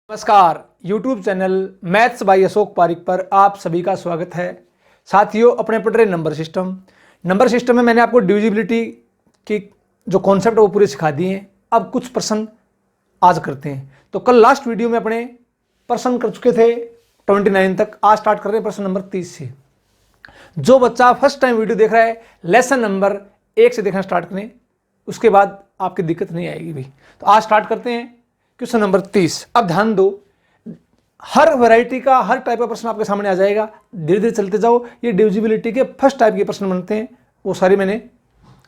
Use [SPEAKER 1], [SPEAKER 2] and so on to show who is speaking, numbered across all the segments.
[SPEAKER 1] नमस्कार, YouTube channel maths by Ashok Pareek पर आप सभी का स्वागत है। साथियों, अपने पढ़ रहे नंबर सिस्टम में मैंने आपको डिविजिबिलिटी की जो कॉन्सेप्ट है वो पूरे सिखा दिए हैं। अब कुछ प्रश्न आज करते हैं। तो कल लास्ट वीडियो में अपने प्रश्न कर चुके थे 29 तक। आज स्टार्ट कर रहे हैं प्रश्न नंबर 30 से। जो बच्चा फर्स्ट टाइम वीडियो देख रहा है, लेसन नंबर 1 से देखना स्टार्ट करें, उसके बाद आपकी दिक्कत नहीं आएगी भाई। तो आज स्टार्ट करते हैं क्वेश्चन नंबर 30। अब ध्यान दो, हर वैरायटी का हर टाइप का प्रश्न आपके सामने आ जाएगा। धीरे धीरे चलते जाओ। ये डिविजिबिलिटी के फर्स्ट टाइप के प्रश्न बनते हैं, वो सारे मैंने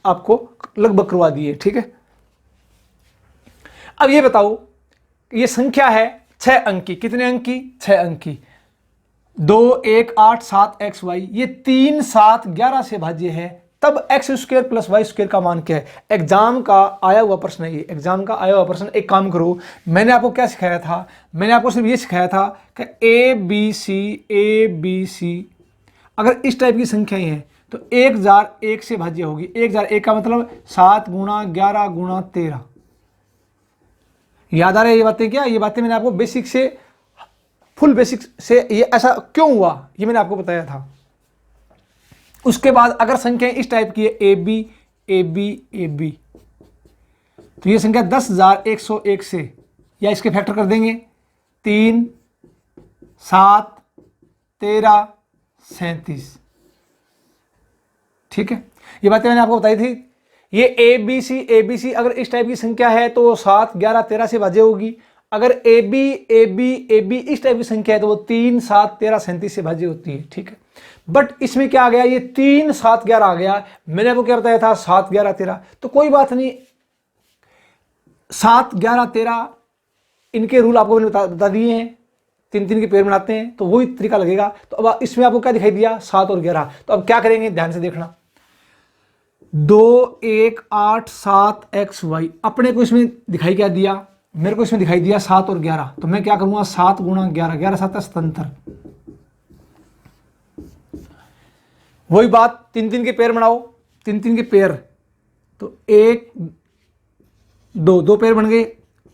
[SPEAKER 1] आपको लगभग करवा दिए। ठीक है, अब ये बताओ, ये संख्या है 6 अंक की। कितने अंक की? 6 अंक की। 2, 1, 8, 7 XY, ये 3, 7, 11 से भाज्य है। तब x² + y² का मान क्या है? एग्जाम का आया हुआ प्रश्न है ये। एग्जाम का आया हुआ प्रश्न। एक काम करो, मैंने आपको क्या सिखाया था? मैंने आपको सिर्फ ये सिखाया था कि ABC अगर इस टाइप की संख्याएं हैं तो 1001 से भाज्य होगी। 1001 का मतलब 7 × 11 × 13। याद आ रहा है ये बातें? क्या ये बातें मैंने आपको बेसिक से फुल बेसिक से, ये ऐसा क्यों हुआ ये मैंने आपको बताया था। उसके बाद अगर संख्या इस टाइप की है AB, तो ये संख्या 10,101 से, या इसके फैक्टर कर देंगे 3, 7, 13, 37। ठीक है, ये बातें मैंने आपको बताई थी। ये ABC अगर इस टाइप की संख्या है तो 7, 11, 13 से भाज्य होगी। अगर AB इस टाइप की संख्या है तो वो 3, 7, 13, 37 से भाज्य होती है। ठीक है, बट इसमें क्या आ गया? ये 3, 7, 11 आ गया। मैंने आपको क्या बताया था? 7, 11, 13। तो कोई बात नहीं, 7, 11, 13 इनके रूल आपको मैंने बता दिए हैं। 3 के पेयर बनाते हैं तो वही तरीका लगेगा। तो अब इसमें आपको क्या दिखाई दिया? 7 और 11। तो अब क्या करेंगे, ध्यान से देखना। 2, 1, 8, 7 XY अपने को इसमें दिखाई क्या दिया? मेरे को इसमें दिखाई दिया 7 और 11। तो मैं क्या करूंगा? 7 × 11, 11 7 77। वही बात, 3 के पेयर बनाओ। 3 के पेयर, तो 1, 2 पेयर बन गए।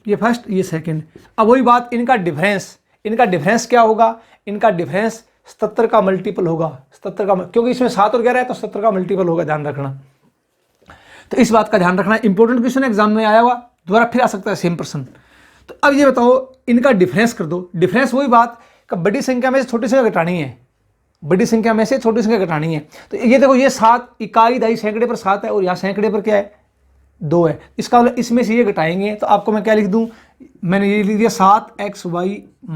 [SPEAKER 1] ये फर्स्ट, ये सेकंड। अब वही बात, इनका डिफरेंस क्या होगा? इनका डिफरेंस 77 का मल्टीपल होगा। 77 का, क्योंकि इसमें 7 और 11 है तो 77 का मल्टीपल होगा। ध्यान रखना, तो इस बात का ध्यान रखना। इंपॉर्टेंट क्वेश्चन एग्जाम में आया हुआ, दोबारा फिर आ सकता है सेम प्रश्न। तो अब ये बताओ, इनका डिफरेंस कर दो। डिफरेंस वही बात कि बड़ी संख्या में से छोटी संख्या घटानी है। बड़ी संख्या में से छोटी संख्या घटानी है। तो ये देखो, ये 7 इकाई दहाई सैकड़े पर 7 है और यहाँ सैकड़े पर क्या है? 2 है। इसका मतलब इसमें से ये घटाएंगे तो आपको मैं क्या लिख दूं? मैंने ये लिख दिया 7XY -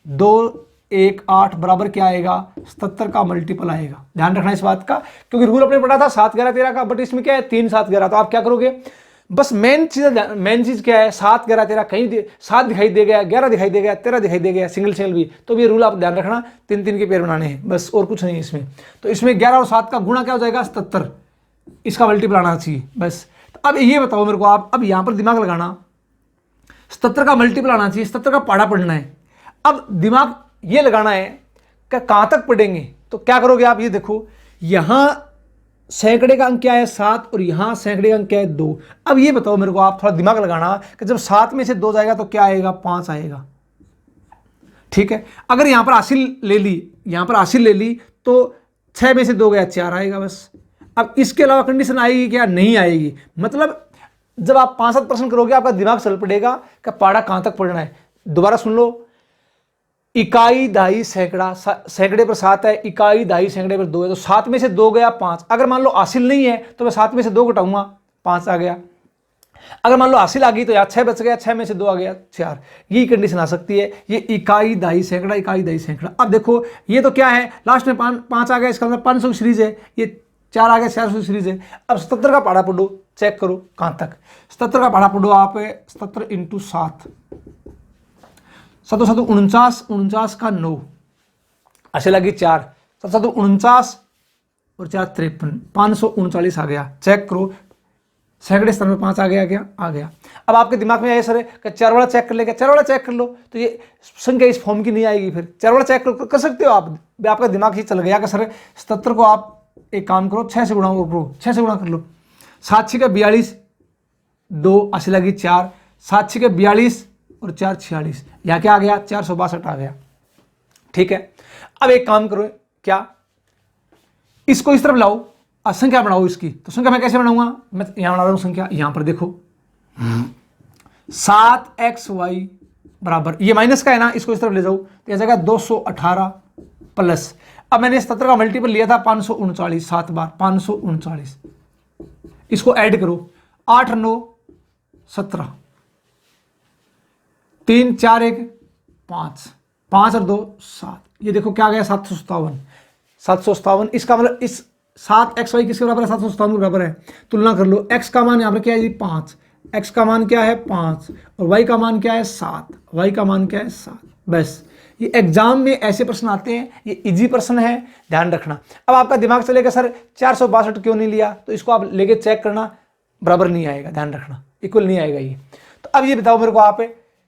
[SPEAKER 1] 2, 1, 8 बराबर क्या आएगा? 77 का मल्टीपल आएगा। ध्यान रखना इस बात का, क्योंकि रूल अपने पढ़ा था 7, 11, 13 का, बट इसमें क्या है? 3, 7, 11। तो आप क्या करोगे? बस मेन चीज क्या है? 7, 11, 13 कहीं 7 दिखाई दे गया, 11 दिखाई दे गया, 13 दिखाई दे गया, सिंगल भी, तो ये रूल आप ध्यान रखना। 3 के पेयर बनाने हैं बस, और कुछ नहीं इसमें। तो इसमें 11 और 7 का गुणा क्या हो जाएगा? 77। इसका मल्टीपल आना चाहिए बस। तो अब ये बताओ मेरे को, आप अब यहां पर दिमाग लगाना। 77 का मल्टीपल आना चाहिए, 77 का पढ़ा पढ़ना है। अब दिमाग ये लगाना है कि कहां तक पढ़ेंगे। तो क्या करोगे आप? ये देखो, यहां सैकड़े का अंक क्या है? 7, और यहां सैकड़े का अंक क्या है? 2। अब ये बताओ मेरे को, आप थोड़ा दिमाग लगाना कि जब 7 में से 2 जाएगा तो क्या आएगा? 5 आएगा। ठीक है, अगर यहां पर हासिल ले ली, तो 6 में से 2 गया, 4 आएगा बस। अब इसके अलावा कंडीशन आएगी क्या? नहीं आएगी। मतलब जब आप 5-7 प्रश्न करोगे आपका दिमाग चल पड़ेगा कि पाड़ा कहां तक पढ़ना है। दोबारा सुन लो, इकाई दहाई सैकड़ा, सैकड़े पर 7 है, इकाई दहाई सैकड़े पर 2 है, तो 7 में से 2 गया, 5। अगर मान लो हासिल नहीं है तो मैं 7 में से 2 घटाऊंगा, 5 आ गया। अगर मान लो हासिल आ गई तो यार 6 बच गया, 6 में से 2 आ गया, 4। यही कंडीशन आ सकती है। ये इकाई दहाई सैकड़ा, इकाई दहाई सैकड़ा। अब देखो, ये तो क्या है? लास्ट में 5 आ गया, इसका मतलब 500 सीरीज है। ये 4 आ गया, 400 सीरीज है। अब 77 का पढ़ा पढ़ो, चेक करो कहां तक। 77 का पढ़ा पढ़ो आप, 77 × 7, 7 7 49, 49 का 9, ऐसे लगी 4, 7 7 49 और 4 53, 539 आ गया। चेक करो, सैकड़े स्थान में 5 आ गया, क्या आ गया। अब आपके दिमाग में आया सर कि 4 वाला चेक कर ले, क्या 4 वाला चेक कर लो, तो ये संख्या इस फॉर्म की नहीं आएगी। फिर 4 वाला चेक कर सकते हो आप। आपका दिमाग ही चल गया कि सर 77 को आप एक काम करो, 6 से गुणा करो, 6 से गुणा कर लो। 7 6 का 42, 2 ऐसे लगी 4, 7 6 का 42, और 4 46, यहाँ क्या आ गया 462 आ गया। ठीक है, अब एक काम करो, क्या इसको इस तरफ लाओ, संख्या बनाओ इसकी। तो संख्या मैं कैसे बनाऊंगा, मैं यहां बना रहा हूं संख्या, यहां पर देखो 7xy बराबर, ये माइनस का है ना, इसको इस तरफ ले जाओ तो यह जाएगा 218 प्लस, अब मैंने 17 का मल्टीपल लिया था 539, 7 बार 539, इसको ऐड करो 8 9 17, 3 4 1 5, 5 और 2 7, ये देखो क्या आ गया 757। इसका मतलब इस 7xy किसके बराबर है, 757 के बराबर है। तुलना कर लो, x का मान यहाँ पर क्या है जी 5, x का मान क्या है 5 और y का मान क्या है 7, y का मान क्या है 7। बस ये एग्जाम में ऐसे प्रश्न आते हैं, ये इजी प्रश्न है, ध्यान रखना। अब आपका दिमाग चलेगा सर 462 क्यों नहीं लिया, तो इसको आप लेके चेक करना, बराबर नहीं आएगा, ध्यान रखना, इक्वल नहीं आएगा ये। तो अब ये बताओ मेरे को आप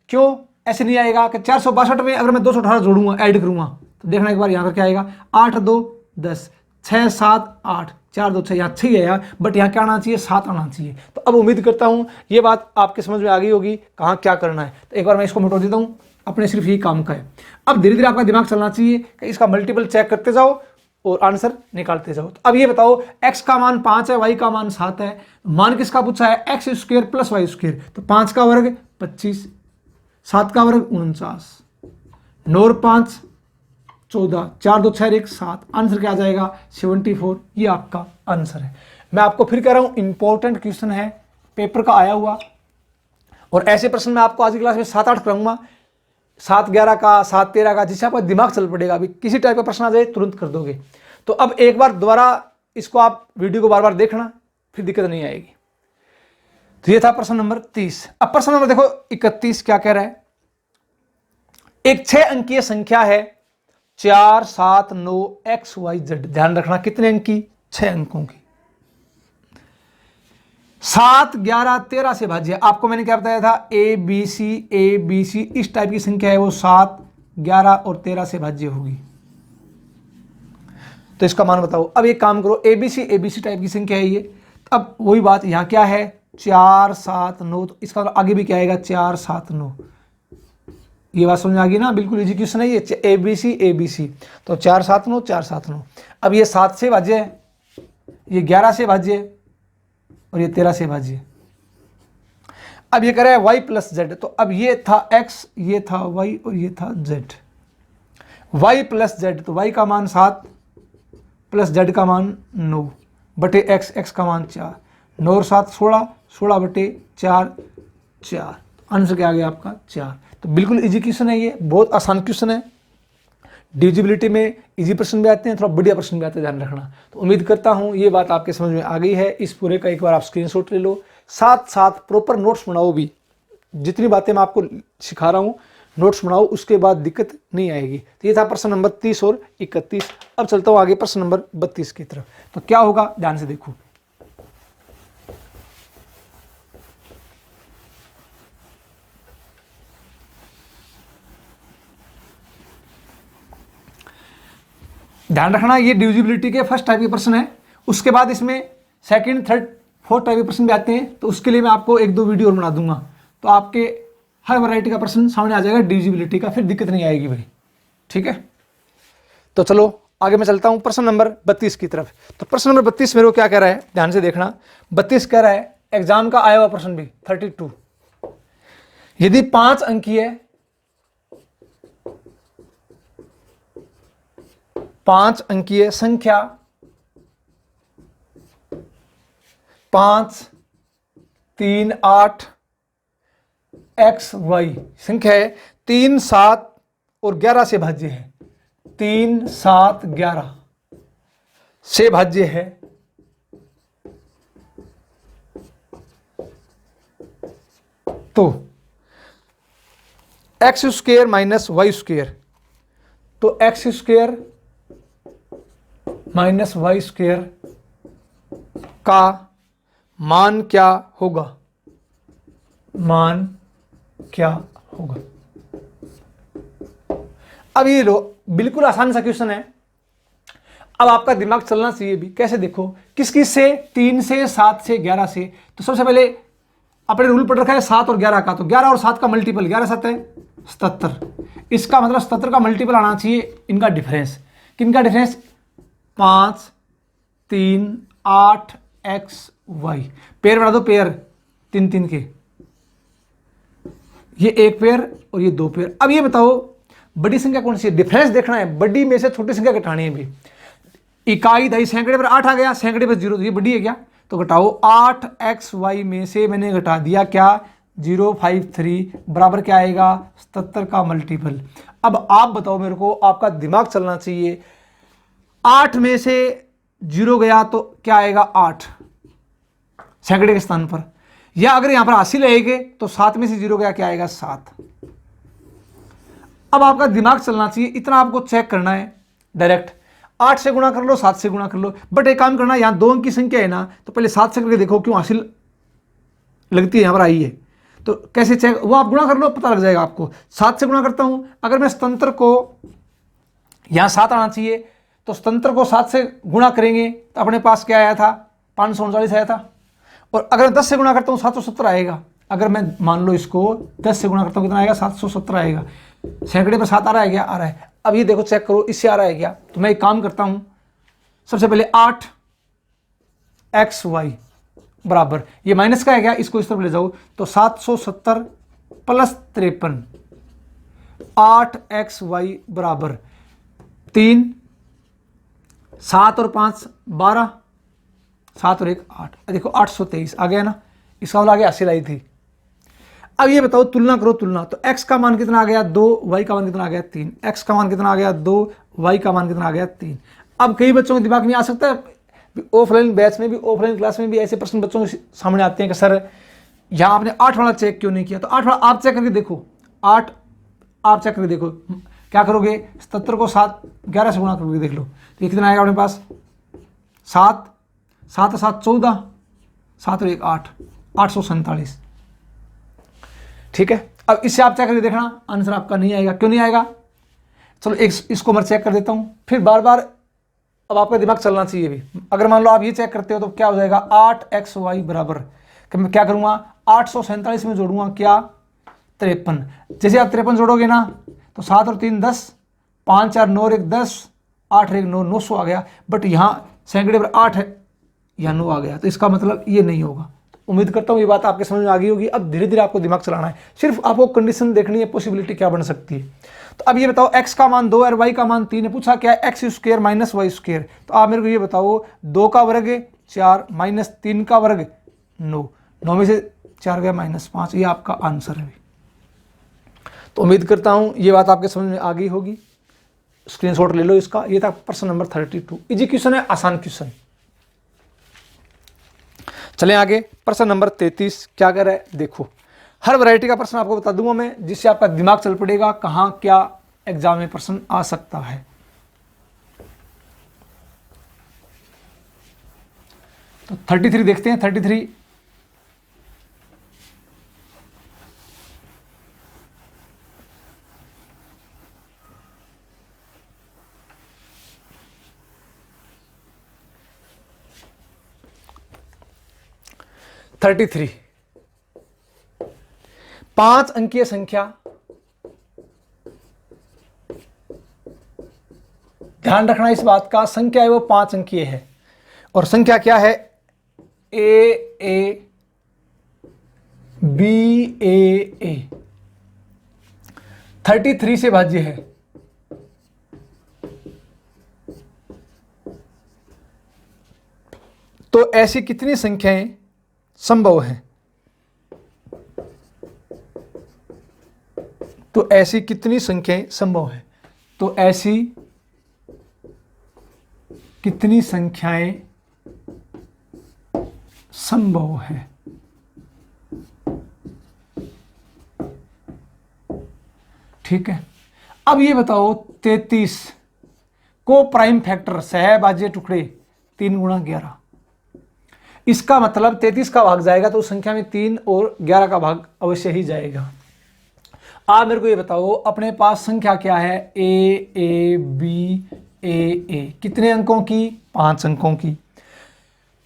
[SPEAKER 1] क्यों ऐसे नहीं आएगा कि 462 में अगर मैं 218 जोड़ूंगा, ऐड करूंगा, तो देखना एक बार यहाँ पर क्या आएगा 8 2 10, 6 7 8, 4 2 6, यहाँ 6 है यार, बट यहाँ क्या आना चाहिए 7 आना चाहिए। तो अब उम्मीद करता हूँ ये बात आपके समझ में आ गई होगी, कहाँ क्या करना है। तो एक बार मैं इसको मिटा देता हूँ, अपने सिर्फ यही काम का है। अब धीरे धीरे आपका दिमाग चलना चाहिए कि इसका मल्टीपल चेक करते जाओ और आंसर निकालते जाओ। तो अब ये बताओ, x का मान 5 है, y का मान 7 है, मान किसका पूछा है, X square plus Y square, तो 5 का वर्ग 25, 7 का वर्ग 49, 9 और 5 14, 4 2 6 1 7, आंसर क्या आ जाएगा 74। ये आपका आंसर है। मैं आपको फिर कह रहा हूं इंपॉर्टेंट क्वेश्चन है, पेपर का आया हुआ, और ऐसे प्रश्न मैं आपको आज की क्लास में 7 8 कराऊंगा, 7 11 का, 7 13 का, जिससे आपका दिमाग चल पड़ेगा। अभी किसी टाइप का प्रश्न आ जाए तुरंत कर दोगे। तो अब एक बार दोबारा इसको आप वीडियो को बार बार देखना, फिर दिक्कत नहीं आएगी। तो ये था प्रश्न नंबर 30। अब प्रश्न नंबर देखो 31 क्या कह रहा है, एक 6 अंकीय संख्या है 4 7 9 XYZ, ध्यान रखना कितने अंक की, 6 अंकों की, 7 11 13 से भाज्य। आपको मैंने क्या बताया था, ABC इस टाइप की संख्या है वो 7 11 और 13 से भाज्य होगी। तो इसका मान बताओ। अब एक काम करो, ABC टाइप की संख्या है ये। अब वही बात, यहां क्या है 4 7 9, तो इसका आगे भी क्या आएगा 4 7 9। ये बात समझ आ गई ना, बिल्कुल इजी क्वेश्चन है ये, ABC तो 4 7 9 4 7 9। अब ये 7 से भाज्य है, ये 11 से भाज्य है और ये 13 से भाज्य। अब ये कह रहा है y प्लस जेड, तो अब ये था x, ये था y और ये था z। y प्लस जेड, तो y का मान 7 प्लस z का मान 9 बटे x का मान 4, 9 और 7 16, 16 बटे 4 4, आंसर क्या आ गया आपका 4। तो बिल्कुल इजी क्वेश्चन है ये, बहुत आसान क्वेश्चन है। डिविजिबिलिटी में इजी प्रश्न भी आते हैं, थोड़ा बढ़िया प्रश्न भी आते हैं, ध्यान रखना। तो उम्मीद करता हूँ ये बात आपके समझ में आ गई है। इस पूरे का एक बार आप स्क्रीनशॉट ले लो, साथ साथ प्रॉपर नोट्स बनाओ भी, जितनी बातें मैं आपको सिखा रहा हूँ नोट्स बनाओ, उसके बाद दिक्कत नहीं आएगी। तो ये था प्रश्न नंबर 30 और 31। अब चलता हूँ आगे प्रश्न नंबर 32 की तरफ। तो क्या होगा ध्यान से देखो, ध्यान रखना ये डिविजिबिलिटी के फर्स्ट टाइप के प्रश्न है। उसके बाद इसमें सेकंड थर्ड फोर्थ टाइप के प्रश्न भी आते हैं, तो उसके लिए मैं आपको 1-2 वीडियो और बना दूंगा, तो आपके हर वैरायटी का प्रश्न सामने आ जाएगा डिविजिबिलिटी का, फिर दिक्कत नहीं आएगी भाई। ठीक है, तो चलो आगे मैं चलता हूं प्रश्न नंबर 32 की तरफ। तो प्रश्न नंबर 32 मेरे को क्या कह रहा है, ध्यान से देखना। 32 कह रहा है, एग्जाम का आया हुआ प्रश्न भी 32, यदि 5 अंकीय है, 5 अंकीय संख्या 5 3 8 XY संख्या है 3 7 और 11 से भाज्य है, 3 7 11 से भाज्य है, तो x square minus Y square, तो x square minus Y square का मान क्या होगा, मान क्या होगा। अब ये लो, बिल्कुल आसान सा क्वेश्चन है। अब आपका दिमाग चलना चाहिए भी, कैसे देखो, किस किस से, 3 से 7 से 11 से। तो सबसे पहले अपने रूल पढ़ रखा है 7 और 11 का, तो 11 और 7 का मल्टीपल, 11 7 है 77। इसका मतलब 77 का मल्टीपल आना चाहिए इनका डिफरेंस। किनका डिफरेंस? 5 3 8 x Y. पेयर बना दो, पेयर 3 3 के, ये एक पेयर और ये 2 पेयर। अब ये बताओ बड़ी संख्या कौन सी है? डिफरेंस देखना है, बड़ी में से छोटी संख्या घटानी है भी। इकाई दही सैकड़े पर 8 आ गया, सैकड़े पर 0, तो ये बड़ी है क्या? तो घटाओ 8 एक्स वाई में से मैंने घटा दिया क्या? 053 बराबर क्या आएगा? 77 का मल्टीपल। अब आप बताओ मेरे को, आपका दिमाग चलना चाहिए। 8 में से 0 गया तो क्या आएगा? 8 सैकड़े के स्थान पर, या अगर यहां पर 80 लगेंगे तो 7 में से 0 गया, क्या आएगा? 7। अब आपका दिमाग चलना चाहिए, इतना आपको चेक करना है डायरेक्ट। 8 से गुणा कर लो, 7 से गुणा कर लो, बट एक काम करना, यहां 2 अंक की संख्या है ना, तो पहले 7 से करके देखो क्यों हासिल लगती है, यहां पर आई है तो कैसे चेक, वो आप गुणा कर लो, पता लग जाएगा आपको। 7 से गुणा करता हूं, अगर मैं स्वतंत्र को, यहां 7 आना चाहिए, तो स्वतंत्र को 7 से गुणा करेंगे तो अपने पास क्या आया था? 539 आया था। और अगर 10 से गुणा करता हूं 770 आएगा। अगर मैं मान लो इसको 10 से गुणा करता हूं, कितना आएगा? 770 आएगा। सैकड़े पर 7 आ रहा है क्या? आ रहा है। अब ये देखो चेक करो, इससे आ रहा है क्या? तो मैं एक काम करता हूं, सबसे पहले 8 एक्स वाई बराबर, ये माइनस का है क्या? इसको इस तरफ ले जाओ, तो 770 प्लस 53, 8 एक्स वाई बराबर 3, 7 और 5 12, 7 और 1 8, देखो 823 आ गया ना, इसका मतलब आगे हासिल आई थी। अब ये बताओ, तुलना करो, तुलना, तो x का मान कितना आ गया? 2, y का मान कितना आ गया? 3, x का मान कितना आ गया? 2, y का मान कितना आ गया? 3। अब कई बच्चों के दिमाग में आ सकता है, ऑफलाइन बैच में भी, ऑफलाइन क्लास में भी ऐसे प्रश्न बच्चों के सामने आते हैं कि सर यहाँ आपने 8 वाला चेक क्यों नहीं किया? तो 8 वाला आप चेक करके देखो, 8 आप चेक करके देखो, क्या करोगे? 77 को 11 से गुणा करके देख लो, तो ये कितना आएगा अपने पास? 7, 7 7 14, 7 और 1 8, 847। ठीक है, अब इससे आप चेक करके देखना, आंसर आपका नहीं आएगा। क्यों नहीं आएगा? चलो इसको मैं चेक कर देता हूं, फिर बार बार अब आपका दिमाग चलना चाहिए भी। अगर मान लो आप ये चेक करते हो तो क्या हो जाएगा? 8 एक्स वाई बराबर, मैं क्या करूंगा? 847 में जोड़ूंगा क्या? 53। जैसे आप 53 जोड़ोगे ना, तो 7 और 3 10, 5 4 9 और 1 10, 8 और 1 9, 900 आ गया। बट यहाँ सैकड़े पर 8 है, यहाँ 9 आ गया, तो इसका मतलब ये नहीं होगा। उम्मीद करता हूँ ये बात आपके समझ में आ गई होगी। अब धीरे धीरे आपको दिमाग चलाना है, सिर्फ आपको कंडीशन देखनी है, पॉसिबिलिटी क्या बन सकती है। तो अब ये बताओ, x का मान 2 और y का मान 3 है, पूछा क्या है? X square minus Y square. तो आप मेरे को ये बताओ, 2 का वर्ग 4 माइनस 3 का वर्ग 9, 9 में से 4 गया -5, ये आपका आंसर है। तो उम्मीद करता हूँ ये बात आपके समझ में आ गई होगी। स्क्रीनशॉट ले लो इसका। ये था प्रश्न नंबर 32, इजी क्वेश्चन है, आसान क्वेश्चन। चलें आगे, प्रश्न नंबर 33 क्या कर रहा है देखो। हर वैरायटी का प्रश्न आपको बता दूंगा मैं, जिससे आपका दिमाग चल पड़ेगा कहाँ क्या एग्जाम में प्रश्न आ सकता है। तो 33 देखते हैं। 33 5 अंकीय संख्या, ध्यान रखना इस बात का, संख्या है वो 5 अंकीय है, और संख्या क्या है? A B A 33 से भाज्य है। तो ऐसी कितनी संख्याएं संभव हैं? तो ऐसी कितनी संख्याएं संभव है? तो ऐसी कितनी संख्याएं संभव है? ठीक है, अब ये बताओ, 33 को प्राइम फैक्टर सहभाज्य टुकड़े 3 गुणा 11, इसका मतलब 33 का भाग जाएगा तो उस संख्या में 3 और 11 का भाग अवश्य ही जाएगा। आप मेरे को ये बताओ, अपने पास संख्या क्या है? A B A कितने अंकों की? 5 अंकों की।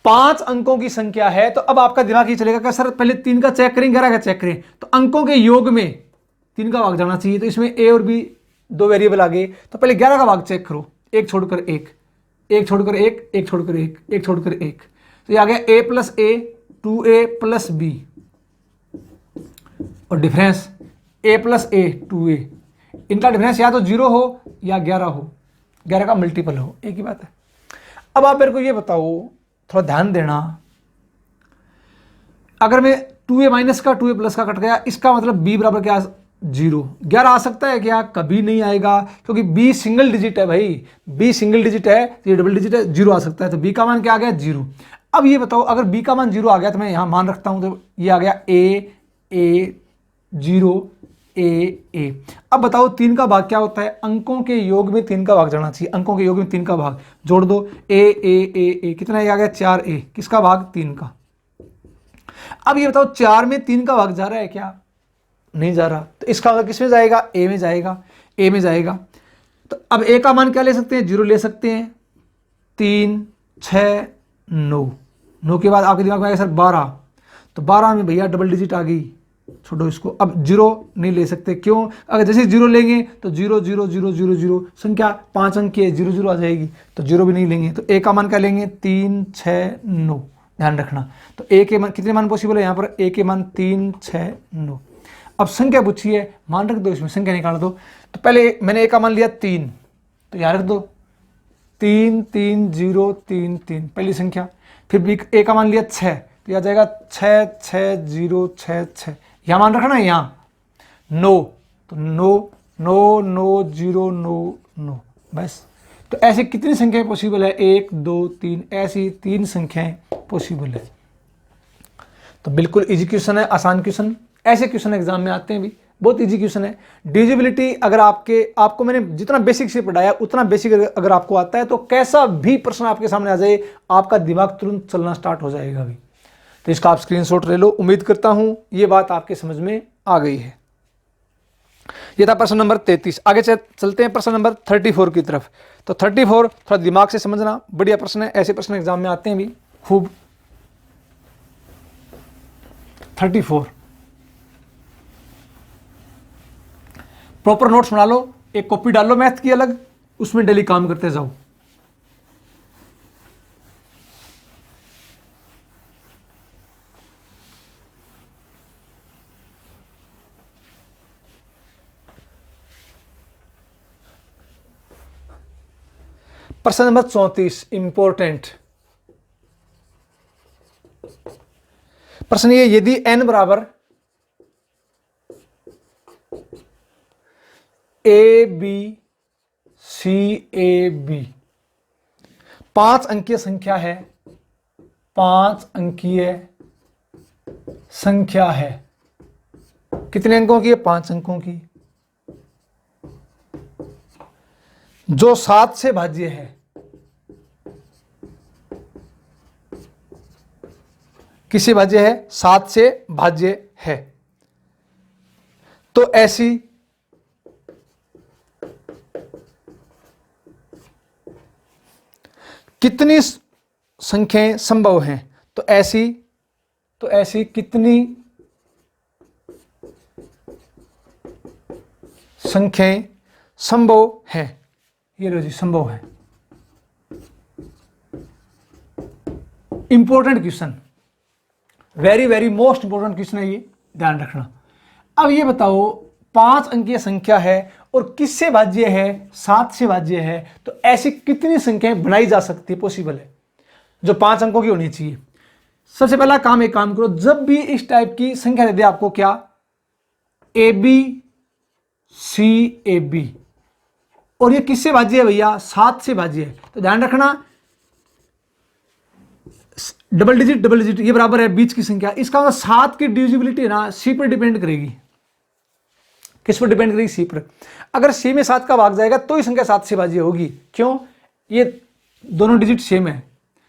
[SPEAKER 1] 5 अंकों की संख्या है तो अब आपका दिमाग ये चलेगा कि सर पहले 3 का चेक करें, 11 का चेक करें। तो अंकों के योग में 3 का भाग जाना चाहिए, तो इसमें ए और बी 2 वेरिएबल आ गए, तो पहले 11 का भाग चेक करो, एक छोड़कर एक, एक छोड़कर एक, एक छोड़कर एक, एक छोड़कर एक, तो ये आ गया a plus A 2a plus B, और difference a plus A 2a, इनका डिफरेंस या तो 0 हो या 11 हो, 11 का मल्टीपल हो, एक ही बात है। अब आप मेरे को ये बताओ, थोड़ा ध्यान देना, अगर मैं 2a माइनस का 2a प्लस का कट गया, इसका मतलब b बराबर क्या, 0। 11 आ सकता है क्या, कभी नहीं आएगा, क्योंकि b सिंगल डिजिट है भाई, b सिंगल डिजिट है, तो ये डबल डिजिट है, 0 आ सकता है, तो b का मान क्या आ गया, 0। अब ये बताओ, अगर b का मान 0 आ गया तो मैं यहां मान रखता हूं, तो ये आ गया a 0 a। अब बताओ 3 का भाग क्या होता है, अंकों के योग में 3 का भाग जाना चाहिए, अंकों के योग में 3 का भाग जोड़ दो, a कितना आ गया, 4a, किसका भाग, 3 का। अब ये बताओ 4 में 3 का भाग जा रहा है क्या, नहीं जा रहा, तो इसका मतलब किस में जाएगा, a में जाएगा, a में जाएगा। तो अब a का मान क्या ले सकते हैं, 0 ले सकते हैं, 3 6 9 के बाद आपके दिमाग में आएगा सर 12, तो 12 में भैया डबल डिजिट आ गई, छोड़ो इसको। अब 0 नहीं ले सकते, क्यों, अगर जैसे 0 लेंगे तो 0 0 0 0 0 संख्या 5 अंक की है, 0 0 आ जाएगी, तो 0 भी नहीं लेंगे, तो a का मान क्या लेंगे, 3 6 9, ध्यान रखना। तो a के मान कितने मान पॉसिबल है यहाँ पर, a के मान 3 6 9। अब संख्या पूछी है, मान रख दो, इसमें संख्या निकाल दो। तो पहले मैंने a का मान लिया 3, तो यहाँ रख दो 3 3 0 3 3 पहली संख्या, फिर b a का मान लिया 6, तो यह जाएगा 6 6 0 6 6, यहाँ मान रखना है, यहाँ 9, तो 9 9 9 0 9 9, बस। तो ऐसे कितनी संख्याएं पॉसिबल है, 1 2 3, ऐसी 3 संख्याएं पॉसिबल है। तो बिल्कुल इजी क्वेश्चन है, आसान क्वेश्चन, ऐसे क्वेश्चन एग्जाम में आते हैं भी, बहुत इजी क्वेश्चन है। डिविजिबिलिटी अगर आपको मैंने जितना बेसिक से पढ़ाया उतना बेसिक अगर आपको आता है तो कैसा भी प्रश्न आपके सामने आ जाए, आपका दिमाग तुरंत चलना स्टार्ट हो जाएगा भी। तो इसका आप स्क्रीनशॉट ले लो, उम्मीद करता हूं ये बात आपके समझ में आ गई है। ये था प्रश्न नंबर 33। आगे चलते हैं प्रश्न नंबर 34 की तरफ। तो 34 थोड़ा दिमाग से समझना, बढ़िया प्रश्न है, ऐसे प्रश्न एग्जाम में आते हैं भी खूब। 34 प्रॉपर नोट्स बना लो, एक कॉपी डाल लो मैथ की अलग, उसमें डेली काम करते जाओ। प्रश्न नंबर 34 इंपॉर्टेंट प्रश्न, ये यदि n बराबर ए बी सी ए बी 5 अंकीय संख्या है, 5 अंकीय संख्या है, कितने अंकों की है, 5 अंकों की, जो 7 से भाज्य है, किससे भाज्य है, 7 से भाज्य है। तो ऐसी कितनी संख्याएं संभव हैं, तो ऐसी कितनी संख्याएं संभव हैं, ये लो जी, संभव है। Important question, very very most important question है ये, ध्यान रखना। अब ये बताओ 5 अंकीय संख्या है और किससे भाज्य है, 7 से भाज्य है, तो ऐसी कितनी संख्याएं बनाई जा सकती है, पॉसिबल है, जो 5 अंकों की होनी चाहिए। सबसे पहला काम, एक काम करो, जब भी इस टाइप की संख्या दे दे आपको, क्या, ए बी सी ए बी, और ये किससे भाज्य है भैया, 7 से भाज्य है, तो ध्यान रखना डबल डिजिट ये बराबर है बीच की संख्या, इसका मतलब 7 की डिविजिबिलिटी है ना, सी पर डिपेंड करेगी, किस पर डिपेंड करेगी, सी पर। अगर सी में 7 का भाग जाएगा तो ही संख्या 7 से भाज्य होगी, क्यों, ये दोनों डिजिट सेम है।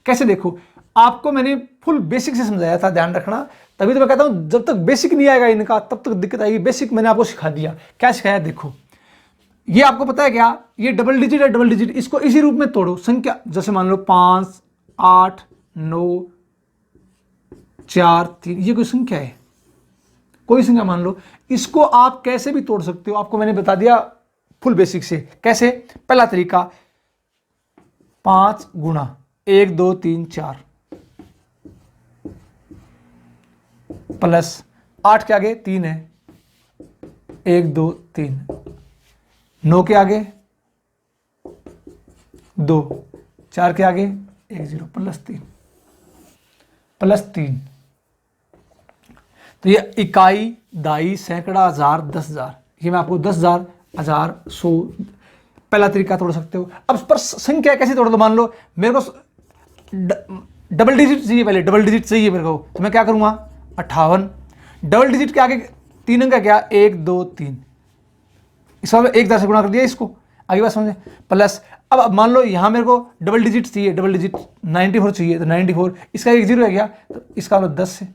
[SPEAKER 1] कैसे, देखो आपको मैंने फुल बेसिक से समझाया था, ध्यान रखना, तभी तो मैं कहता हूं जब तक बेसिक नहीं आएगा इनका तब तक दिक्कत आएगी। बेसिक मैंने आपको सिखा दिया, क्या सिखाया, देखो ये आपको पता है क्या, ये डबल डिजिट है, डबल डिजिट, इसको इसी रूप में तोड़ो, संख्या जैसे मान लो 5 8 9 4 3, ये कोई संख्या है, कोई संख्या मान लो, इसको आप कैसे भी तोड़ सकते हो, आपको मैंने बता दिया फुल बेसिक से। कैसे? पहला तरीका 5 गुणा 1 2 3 4 प्लस 8 के आगे 3 है, 1 2 3, 9 के आगे 2, 4 के आगे 1 0 प्लस 3। तो ये इकाई, दाई, सैकड़ा, हजार, 10,000, ये मैं आपको 10,000, 1000, 100, पहला तरीका तोड़ सकते हो। अब पर संख्या कैसे तोड़ दो? मान लो मेरे को डबल डिजिट चाहिए, पहले डबल डिजिट चाहिए मेरे को, तो मैं क्या करूंगा? 58, डबल डिजिट के आगे 3 अंक का क्या? 1 2 3, इसका 1,000 से गुणा कर दिया इसको, आगे बात समझे? प्लस अब मान लो यहाँ मेरे को डबल डिजिट चाहिए, डबल डिजिट 94 चाहिए, तो 94, इसका 1 0 है क्या, तो इसका मतलब 10 से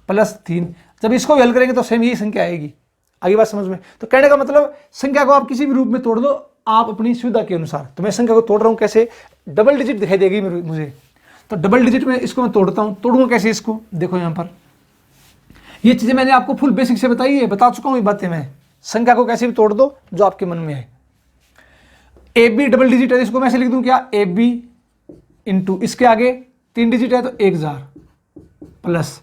[SPEAKER 1] प्लस 3, जब इसको भी हल करेंगे तो सेम यही संख्या आएगी। आगे बात समझ में? तो कहने का मतलब संख्या को आप किसी भी रूप में तोड़ दो, आप अपनी सुविधा के अनुसार। तो मैं संख्या को तोड़ रहा हूँ कैसे? डबल डिजिट दिखाई देगी मुझे, तो डबल डिजिट में इसको मैं तोड़ता हूँ। तोड़ूंगा कैसे इसको? देखो यहाँ पर ये चीज़ें मैंने आपको फुल बेसिक से बताई है, बता चुका हूँ ये बातें मैं। संख्या को कैसे भी तोड़ दो जो आपके मन में है। ए बी डबल डिजिट है, इसको मैं ऐसे लिख दूं क्या? ए बी इंटू इसके आगे 3 डिजिट है तो 1,000 प्लस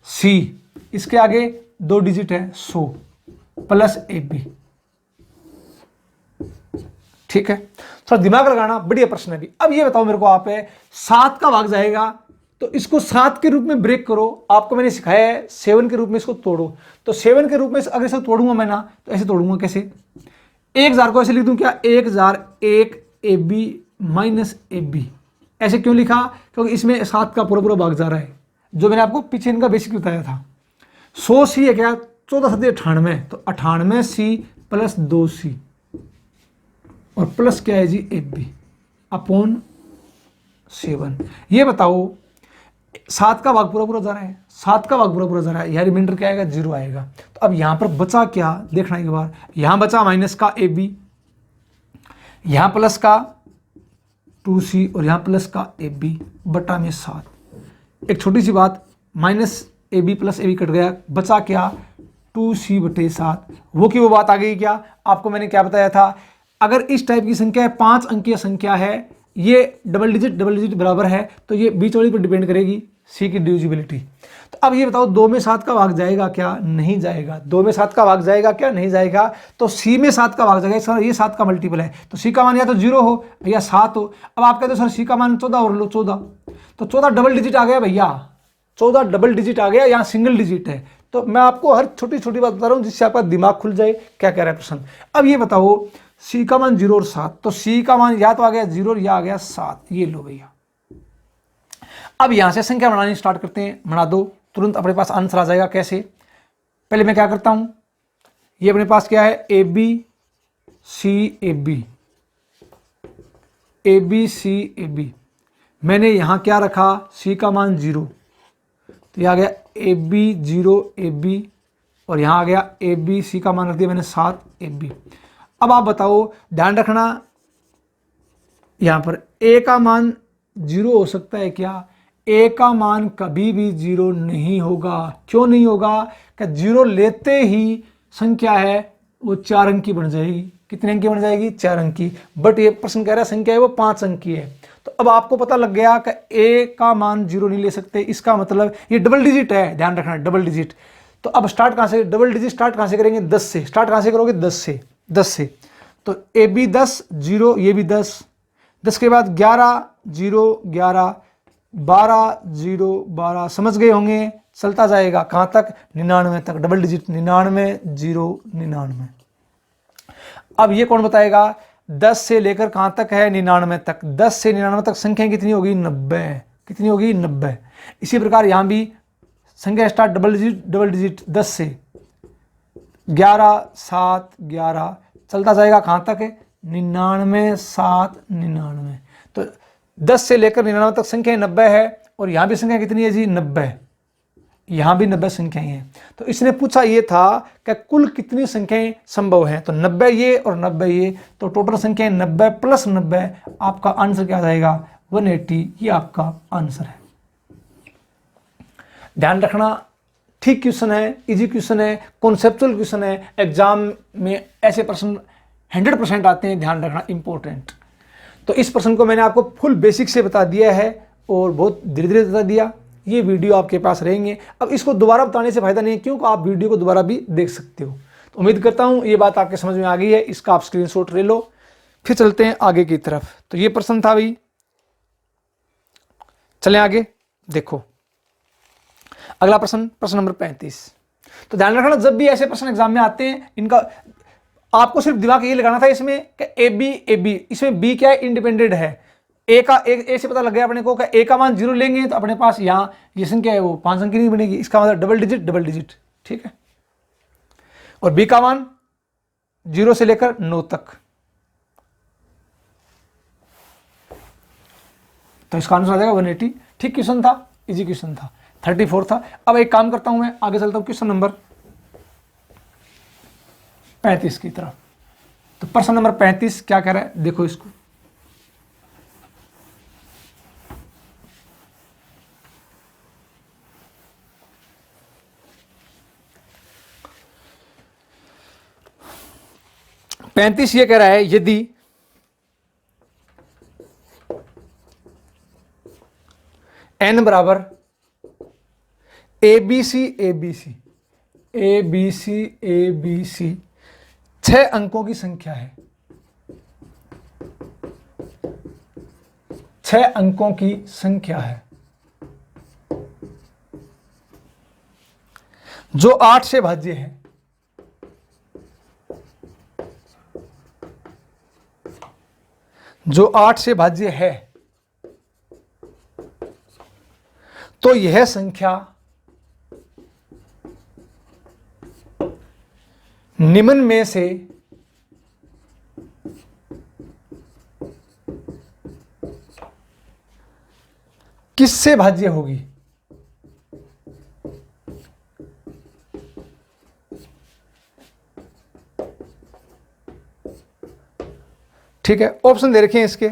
[SPEAKER 1] सी, इसके आगे 2 डिजिट है 100 प्लस ए बी। ठीक है, थोड़ा दिमाग लगाना, बढ़िया प्रश्न है भी। अब ये बताओ मेरे को, आप है 7 का भाग जाएगा तो इसको 7 के रूप में ब्रेक करो। आपको मैंने सिखाया है 7 के रूप में इसको तोड़ो, तो 7 के रूप में अगर इसको तोड़ूंगा मैं ना, तो ऐसे तोड़ूंगा कैसे? 1,000 को ऐसे लिख दूं क्या? 1,000 1 A B minus A B. ऐसे क्यों लिखा? क्योंकि इसमें 7 का पूरा पूरा भाग जा रहा है, जो मैंने आपको पीछे इनका बेसिक बताया था। 100 सी है क्या? 14 7 98, तो 98 सी प्लस 2 सी और प्लस क्या है जी? A B upon 7। ये बताओ 7 का भाग पूरा पूरा जा रहा है, 7 का भाग पूरा पूरा जा रहा है, यह रिमाइंडर क्या आएगा? 0 आएगा। तो अब यहां पर बचा क्या देखना एक बार। यहां बचा माइनस का ए बी, यहां प्लस का 2c और यहां प्लस का ए बी बटा में 7। एक छोटी सी बात, minus A B plus A B cut गया, बचा क्या? 2c बटे 7। वो की वो बात आ गई क्या? आपको मैंने क्या बताया था? अगर इस टाइप की संख्या है, 5 अंकीय संख्या है, ये डबल डिजिट बराबर है, तो ये बीच वाली पर डिपेंड करेगी सी की डिविजिबिलिटी। तो अब ये बताओ 2 में 7 का भाग जाएगा क्या? नहीं जाएगा। 2 में 7 का भाग जाएगा क्या? नहीं जाएगा। तो सी में 7 का भाग जाएगा, सर ये 7 का मल्टीपल है, तो सी का मान या तो 0 हो या 7 हो। अब आप कहते हो सर सी का मान 14 और लो 14, तो 14 डबल डिजिट आ गया भैया, 14 डबल डिजिट आ गया, यहाँ सिंगल डिजिट है। तो मैं आपको हर छोटी छोटी बात बता रहा हूँ जिससे आपका दिमाग खुल जाए क्या कह रहा है प्रश्न। अब ये बताओ सी का मान 0 और 7, तो सी का मान या तो आ गया 0 या आ गया 7, ये लो भैया। अब यहां से संख्या बनानी स्टार्ट करते हैं, बना दो, तुरंत अपने पास आंसर आ जाएगा। कैसे? पहले मैं क्या करता हूं, ये अपने पास क्या है? A B C A B, A B C A B. मैंने यहां क्या रखा? सी का मान 0, तो यह आ गया ए बी 0 ए बी, और यहां आ गया ए बी सी का मान रख दिया मैंने 7 ए बी। अब आप बताओ, ध्यान रखना यहां पर ए का मान 0 हो सकता है क्या? ए का मान कभी भी 0 नहीं होगा। क्यों नहीं होगा? कि 0 लेते ही संख्या है वो 4 अंक की बन जाएगी। कितने अंक की बन जाएगी? 4 अंक की। बट ये प्रश्न कह रहा है संख्या है वो 5 अंक की है। तो अब आपको पता लग गया कि ए का मान 0 नहीं ले सकते, इसका मतलब ये डबल डिजिट है, ध्यान रखना डबल डिजिट। तो अब स्टार्ट कहां से? डबल डिजिट स्टार्ट कहां से करेंगे? 10 से। स्टार्ट कहां से करोगे? 10 से। तो ए बी 10 0, ये भी 10, 10 के बाद 11 0 11, 12 0 12, समझ गए होंगे। चलता जाएगा कहां तक? 99 तक, डबल डिजिट 99 0 99। अब ये कौन बताएगा? 10 से लेकर कहां तक है? 99 तक। 10 से 99 तक संख्या कितनी होगी? 90। कितनी होगी? 90। इसी प्रकार यहां भी संख्या स्टार्ट डबल डिजिट 10 से, 11 7 11, चलता जाएगा कहां तक है? 99 7 99। तो 10 से लेकर 99 तक संख्या 90 है, और यहां भी संख्या कितनी है जी? 90। यहां भी 90 संख्याएं हैं। तो इसने पूछा ये था कि कुल कितनी संख्याएं संभव हैं, तो 90 ये और 90 ये, तो टोटल संख्याएं 90 प्लस 90, आपका आंसर क्या आ जाएगा? 180। ये आपका आंसर है। ध्यान रखना, ठीक क्वेश्चन है, इजी क्वेश्चन है, कॉन्सेप्चुअल क्वेश्चन है, एग्जाम में ऐसे प्रश्न 100% आते हैं, ध्यान रखना इंपॉर्टेंट। तो इस प्रश्न को मैंने आपको फुल बेसिक से बता दिया है और बहुत धीरे धीरे बता दिया। ये वीडियो आपके पास रहेंगे। अब इसको दोबारा बताने से फायदा नहीं है, क्योंकि आप वीडियो को दोबारा भी देख सकते हो। तो उम्मीद करता हूँ ये बात आपके समझ में आ गई है। इसका आप स्क्रीनशॉट ले लो, फिर चलते हैं आगे की तरफ। तो ये प्रश्न था भाई, चलें आगे। देखो अगला प्रश्न, प्रश्न नंबर 35। तो ध्यान रखना, जब भी ऐसे प्रश्न एग्जाम में आते हैं, इनका आपको सिर्फ दिमाग ये लगाना था इसमें कि ए बी, इसमें बी क्या है, इंडिपेंडेंट है। ए से पता लग गया अपने को कि ए का मान 0 लेंगे तो अपने पास यहाँ ये संख्या है वो 5 अंक की नहीं बनेगी, इसका मतलब डबल डिजिट, ठीक है। और बी का मान 0 से लेकर 9 तक, तो इसका आंसर आ जाएगा 180। ठीक क्वेश्चन था, इजी क्वेश्चन था, 34 था। अब एक काम करता हूं, मैं आगे चलता हूं क्वेश्चन नंबर 35 की तरफ। तो प्रश्न नंबर 35 क्या कह रहा है, देखो इसको। पैंतीस ये कह रहा है, यदि n बराबर ABC 6 अंकों की संख्या है, 6 अंकों की संख्या है, जो 8 से भाज्य है, जो 8 से भाज्य है, तो यह संख्या निम्न में से किससे भाज्य होगी। ठीक है, ऑप्शन दे रखे हैं इसके।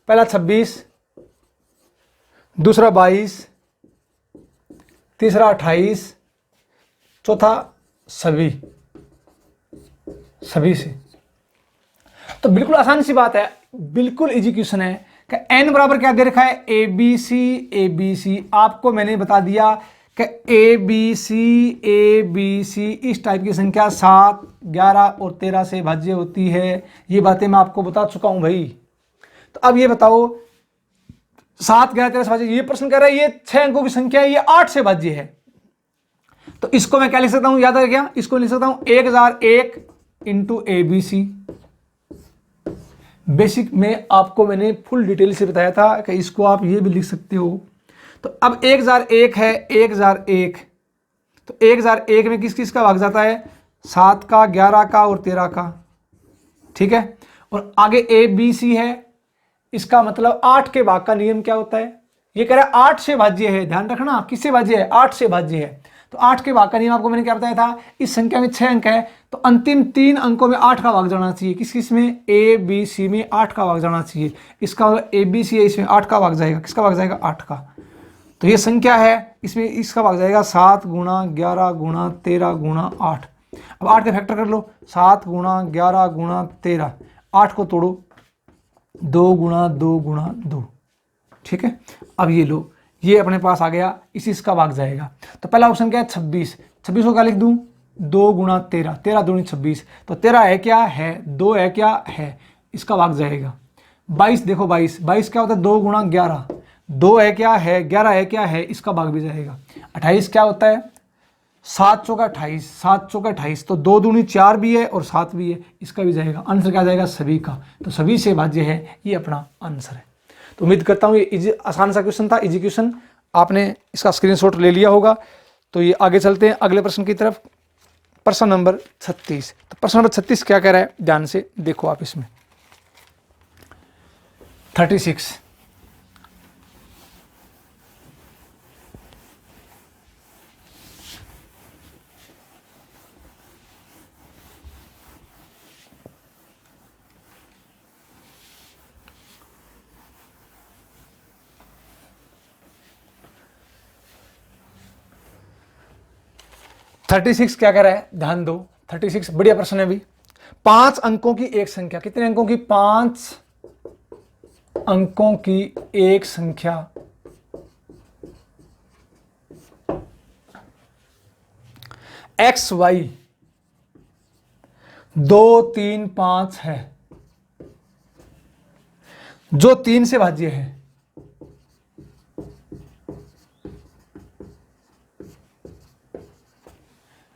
[SPEAKER 1] पहला 26, दूसरा 22, तीसरा 28, चौथा सभी से। तो बिल्कुल आसान सी बात है, बिल्कुल इजी क्वेश्चन है कि n बराबर क्या दे रखा है, ABC। आपको मैंने बता दिया कि ABC इस टाइप की संख्या 7, 11 और 13 से भाज्य होती है। ये बातें मैं आपको बता चुका हूं भाई। तो अब ये बताओ, 7, 11, 13 से भाज्य, ये प्रश्न कह रहा है ये 6 अंकों की संख्या है, ये 8 से भाज्य है। तो इसको मैं क्या लिख सकता हूं, याद है क्या, इसको लिख सकता हूं 1001 इंटू ABC। बेसिक में आपको मैंने फुल डिटेल से बताया था कि इसको आप ये भी लिख सकते हो। तो अब 1001 है, 1001, तो 1001 में किस किस का भाग जाता है, 7 का, 11 का और 13 का, ठीक है। और आगे ABC है, इसका मतलब 8 के भाग का नियम क्या होता है, ये कह रहा है 8 से भाज्य है। ध्यान रखना, किससे भाज्य है, 8 से भाज्य है। तो 8 के भाग का नियम आपको मैंने क्या बताया था, इस संख्या में 6 अंक है, तो अंतिम 3 अंकों में 8 का भाग जाना चाहिए। किस किस में, ABC में 8 का भाग जाना चाहिए। इसका ABC है, इसमें 8 का भाग जाएगा, किसका भाग जाएगा, 8 का। तो ये संख्या है, इसमें इसका भाग जाएगा 7 गुणा 11 गुणा 13 गुणा 8। अब 8 के फैक्टर कर लो, 7 गुणा 11 गुणा 13, 8 को तोड़ो, 2 गुणा 2 गुणा 2, ठीक है। अब ये लो, ये अपने पास आ गया, इसी इसका भाग जाएगा। तो पहला ऑप्शन क्या है, 26 को क्या लिख दूं, 2 गुणा 13, 13 दूनी 26, तो 13 है क्या है, 2 है क्या है, इसका भाग जाएगा। 22 देखो, 22 क्या होता है, 2 गुणा 11, 2 है क्या है, 11 है क्या है, इसका भाग भी जाएगा। 28 क्या होता है, 7 चौका 28, 7 चौका 28, तो 2 दूनी 4 भी है और 7 भी है, इसका भी जाएगा। आंसर क्या जाएगा, सभी का। तो सभी से भाज्य है, ये अपना आंसर है। तो उम्मीद करता हूँ ये इजी, आसान सा क्वेश्चन था, इजी क्वेश्चन, आपने इसका स्क्रीनशॉट ले लिया होगा। तो ये आगे चलते हैं अगले प्रश्न की तरफ, प्रश्न नंबर 36। तो प्रश्न नंबर 36 क्या कह रहा है, ध्यान से देखो आप इसमें। 36, 36 क्या कह रहा है, ध्यान दो। 36 बढ़िया प्रश्न है भी। 5 अंकों की एक संख्या, कितने अंकों की, 5 अंकों की एक संख्या XY 2, 3, 5 है, जो 3 से भाज्य है।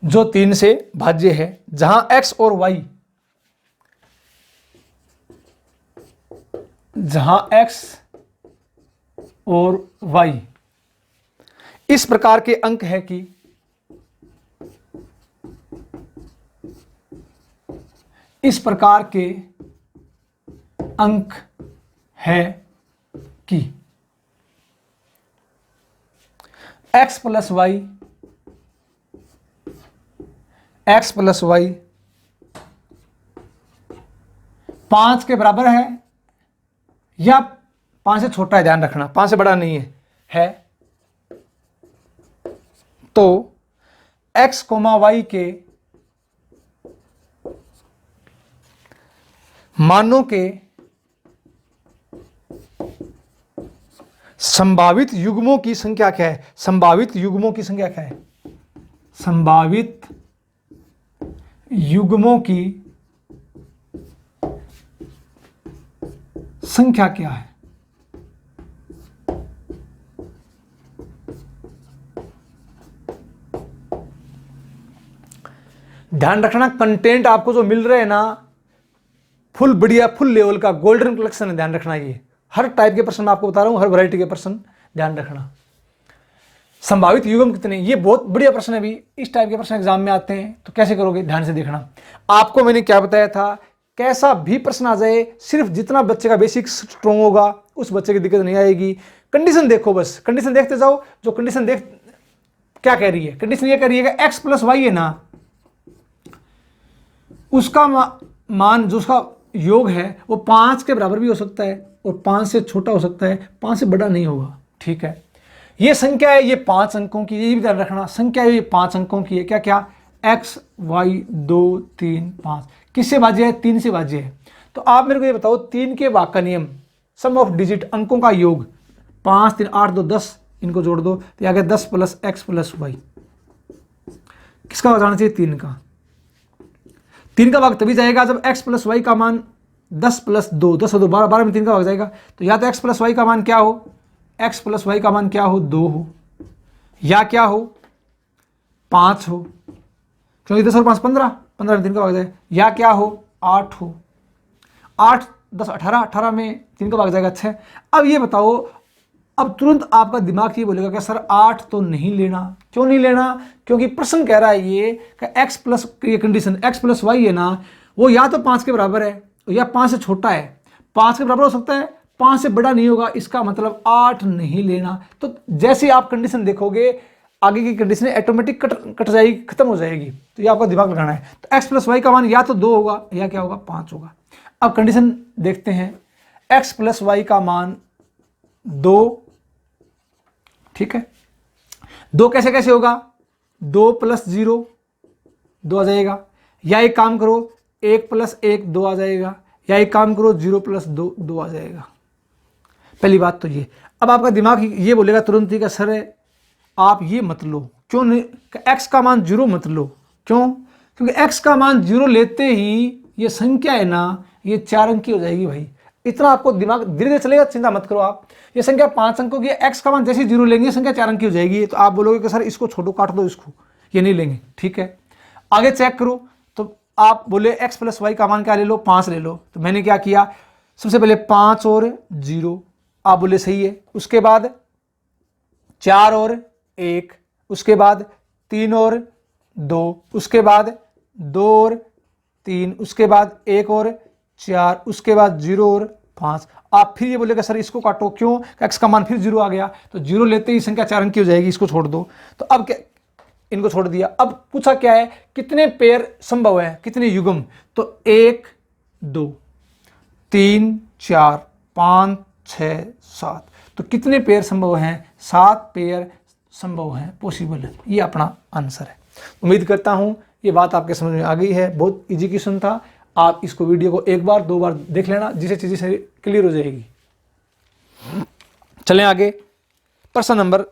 [SPEAKER 1] जो 3 से भाज्य है, जहां X और Y, जहां X और Y इस प्रकार के अंक है कि इस प्रकार के अंक है कि x plus Y, x plus Y 5 के बराबर है या 5 से छोटा है, ध्यान रखना 5 से बड़ा नहीं है, तो x कोमा वाई के मानों के संभावित युग्मों की संख्या क्या है, संभावित युग्मों की संख्या क्या है, संभावित युग्मों की संख्या क्या है। ध्यान रखना कंटेंट आपको जो मिल रहे हैं ना, फुल बढ़िया, फुल लेवल का गोल्डन कलेक्शन है, ध्यान रखना। ये हर टाइप के प्रश्न मैं आपको बता रहा हूं, हर वैरायटी के प्रश्न ध्यान रखना। संभावित युग्म कितने, ये बहुत बढ़िया प्रश्न है भी। इस टाइप के प्रश्न एग्जाम में आते हैं तो कैसे करोगे, ध्यान से देखना। आपको मैंने क्या बताया था, कैसा भी प्रश्न आ जाए, सिर्फ जितना बच्चे का बेसिक स्ट्रॉन्ग होगा उस बच्चे की दिक्कत नहीं आएगी। कंडीशन देखो, बस कंडीशन देखते जाओ। जो कंडीशन देख क्या कह रही है, कंडीशन ये कह रही है कि x प्लस वाई है ना, उसका मान जो उसका योग है वो 5 के बराबर भी हो सकता है और 5 से छोटा हो सकता है, 5 से बड़ा नहीं होगा। ठीक है, ये संख्या है, ये 5 अंकों की, ये भी ध्यान रखना। संख्या ये 5 अंकों की है, क्या क्या, x y 2 3 5 किससे भाज्य है, 3 से भाज्य है। तो आप मेरे को ये बताओ, 3 के भाग का नियम, सम ऑफ डिजिट, अंकों का योग, 5 3 8 2 10, इनको जोड़ दो तो आ गया 10 प्लस x प्लस वाई। किसका भाग जाना चाहिए, 3 का। 3 का भाग तभी जाएगा जब x प्लस वाई का मान 10 प्लस 2, 10 और 2 12, 12 में 3 का भाग जाएगा। तो या तो x प्लस वाई का मान क्या हो, x प्लस वाई का मान क्या हो, 2 हो, या क्या हो, 5 हो, क्योंकि 10 और 5 15, 15 में 3 का भाग जाएगा, या क्या हो, 8 हो, 8 10 18, 18 में 3 का भाग जाएगा 6। अब ये बताओ, अब तुरंत आपका दिमाग ये बोलेगा कि सर 8 तो नहीं लेना। क्यों नहीं लेना, क्योंकि प्रश्न कह रहा है ये कि x प्लस, ये कंडीशन x प्लस वाई है ना, वो या तो 5 के बराबर है या 5 से छोटा है। 5 के बराबर हो सकता है, 5 से बड़ा नहीं होगा, इसका मतलब 8 नहीं लेना। तो जैसे आप कंडीशन देखोगे, आगे की कंडीशन ऑटोमेटिक कट जाएगी, खत्म हो जाएगी। तो ये आपका दिमाग लगाना है। तो x प्लस वाई का मान या तो 2 होगा या क्या होगा, 5 होगा। अब कंडीशन देखते हैं, x प्लस वाई का मान 2, ठीक है। 2 कैसे कैसे होगा, 2 प्लस 0 2 आ जाएगा, या एक काम करो 1 प्लस 1 2 आ जाएगा, या एक काम करो 0 प्लस 2 2 आ जाएगा। पहली बात तो ये। अब आपका दिमाग ये बोलेगा तुरंत ही कि सर आप ये मत लो, क्यों नहीं, x का मान 0 मत लो। क्यों, क्योंकि x का मान 0 लेते ही ये संख्या है ना, ये 4 अंक की हो जाएगी भाई। इतना आपको दिमाग धीरे धीरे चलेगा, चिंता मत करो आप। ये संख्या 5 अंकों की, x का मान जैसे 0 लेंगे संख्या 4 अंक की हो जाएगी। तो आप बोलोगे कि सर इसको छोड़ो, काट दो इसको, ये नहीं लेंगे। ठीक है, आगे चेक करो। तो आप बोले x प्लस वाई का मान क्या ले लो, 5 ले लो। तो मैंने क्या किया, सबसे पहले 5 और 0, आप बोले सही है। उसके बाद 4 और 1, उसके बाद 3 और 2, उसके बाद 2 और 3, उसके बाद 1 और 4, उसके बाद 0 और 5। आप फिर ये बोलेगा सर इसको काटो, क्यों, x का मान फिर 0 आ गया। तो 0 लेते ही संख्या 4 अंक की हो जाएगी, इसको छोड़ दो। तो अब क्या, इनको छोड़ दिया। अब पूछा क्या है, कितने पेयर संभव है, कितने युग्म। तो 1 2 3 4 5 6 7, तो कितने पेयर संभव हैं, 7 पेयर संभव हैं, पॉसिबल है। ये अपना आंसर है। उम्मीद करता हूँ ये बात आपके समझ में आ गई है। बहुत इजी क्वेश्चन था, आप इसको वीडियो को एक बार 2 बार देख लेना, जिससे चीज़ें सारी क्लियर हो जाएगी। चलें आगे, प्रश्न नंबर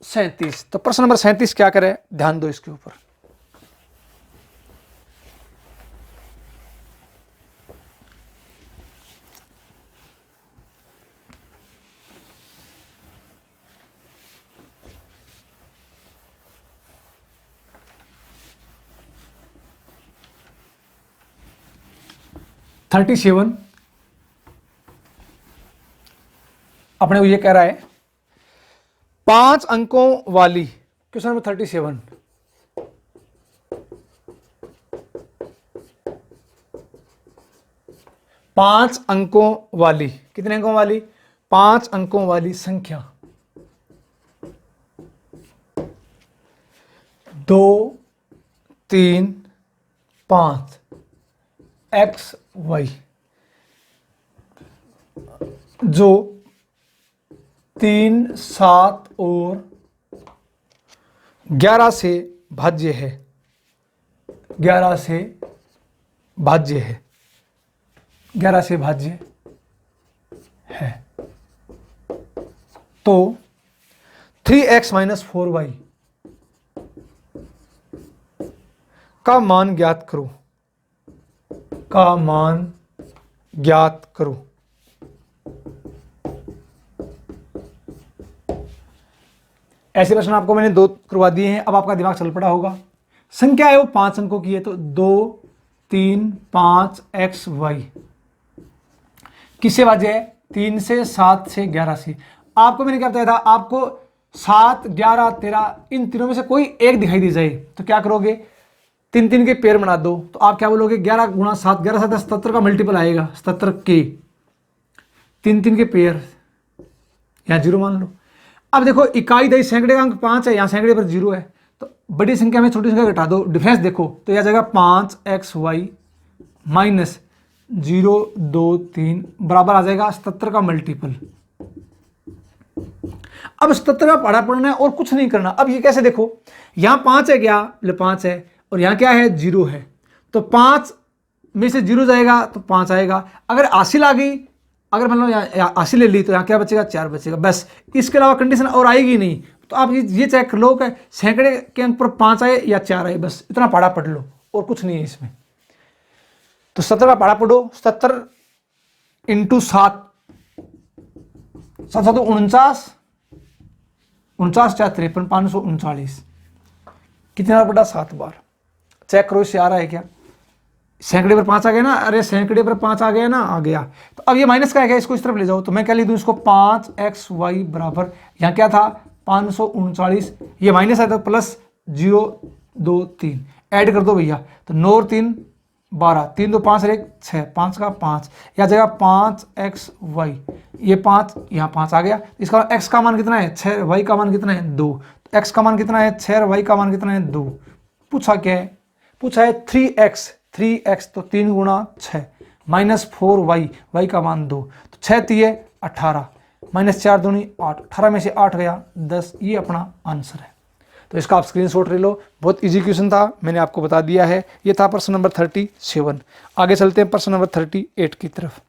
[SPEAKER 1] 37। तो प्रश्न नंबर 37 क्या करे, ध्यान दो इसके ऊपर। थर्टी 37 अपने को ये कह रहा है 5 अंकों वाली, क्वेश्चन नंबर 37, 5 अंकों वाली, कितने अंकों वाली, 5 अंकों वाली संख्या 2 3 5 एक्स वाई जो 3 7 और 11 से भाज्य है, 11 से भाज्य है, 11 से भाज्य है। तो 3x - 4y का मान ज्ञात करो, का मान ज्ञात करो। ऐसे प्रश्न आपको मैंने 2 करवा दिए हैं, अब आपका दिमाग चल पड़ा होगा। संख्या है वो 5 अंकों की है, तो 2 3 5 एक्स वाई किससे भाज्य है, 3 से 7 से 11 से। आपको मैंने क्या बताया था, आपको 7 11 13 इन तीनों में से कोई एक दिखाई दी जाए तो क्या करोगे, 3 3 के पेयर बना दो। तो आप क्या बोलोगे, 11 × 7 11 7 77 का मल्टीपल आएगा, 77 के 3 3 के पेयर, यहाँ 0 मान लो। अब देखो इकाई दही सैकड़े का अंक 5 है, यहाँ सैकड़े पर 0 है, तो बड़ी संख्या में छोटी संख्या घटा दो, डिफरेंस देखो तो यह जाएगा 5 एक्स वाई माइनस 0 2 3 बराबर आ जाएगा 77 का मल्टीपल। अब 77 का पढ़ा पढ़ना है और कुछ नहीं करना। अब ये कैसे देखो, यहाँ 5 है, क्या 5 है, और यहाँ क्या है 0 है, तो 5 में से 0 जाएगा तो 5 आएगा। अगर हासिल आ गई, अगर मान लो यहाँ हासिल ले ली तो यहाँ क्या बचेगा, 4 बचेगा, बस। इसके अलावा कंडीशन और आएगी नहीं। तो आप ये चेक कर लो कि सैकड़े के अंक पर 5 आए या 4 आए, बस इतना पढ़ा पढ़ लो और कुछ नहीं है इसमें। तो 70 का पढ़ा पढ़ो, 70 × 7 7 7 49 49 4 53 539 कितना बड़ा 7 बार। चेक करो इससे आ रहा है क्या, सैकड़े पर 5 आ गया ना, अरे सैकड़े पर 5 आ गया ना, आ गया। तो अब ये माइनस का है, इसको इस तरफ ले जाओ, तो मैं क्या लिख दूं इसको, 5 एक्स वाई बराबर, यहाँ क्या था 539, ये माइनस है तो प्लस 0 2 3 ऐड कर दो भैया, तो 9 और 3 12 3 2 5 1 6 5 का 5, या जगह 5 एक्स वाई, ये 5 यहाँ 5 आ गया। इसका एक्स का मान कितना है 6, वाई का मान कितना है 2, एक्स का मान कितना है 6 और वाई का मान कितना है 2। पूछा क्या है, पूछा है 3x, तो 3 × 6 माइनस 4y, वाई का मान 2, तो 6 3 18 माइनस 4 दूनी 8, 18 में से 8 गया 10, ये अपना आंसर है। तो इसका आप स्क्रीनशॉट ले लो, बहुत इजी क्वेश्चन था, मैंने आपको बता दिया है। ये था प्रश्न नंबर 37। आगे चलते हैं प्रश्न नंबर 38 की तरफ।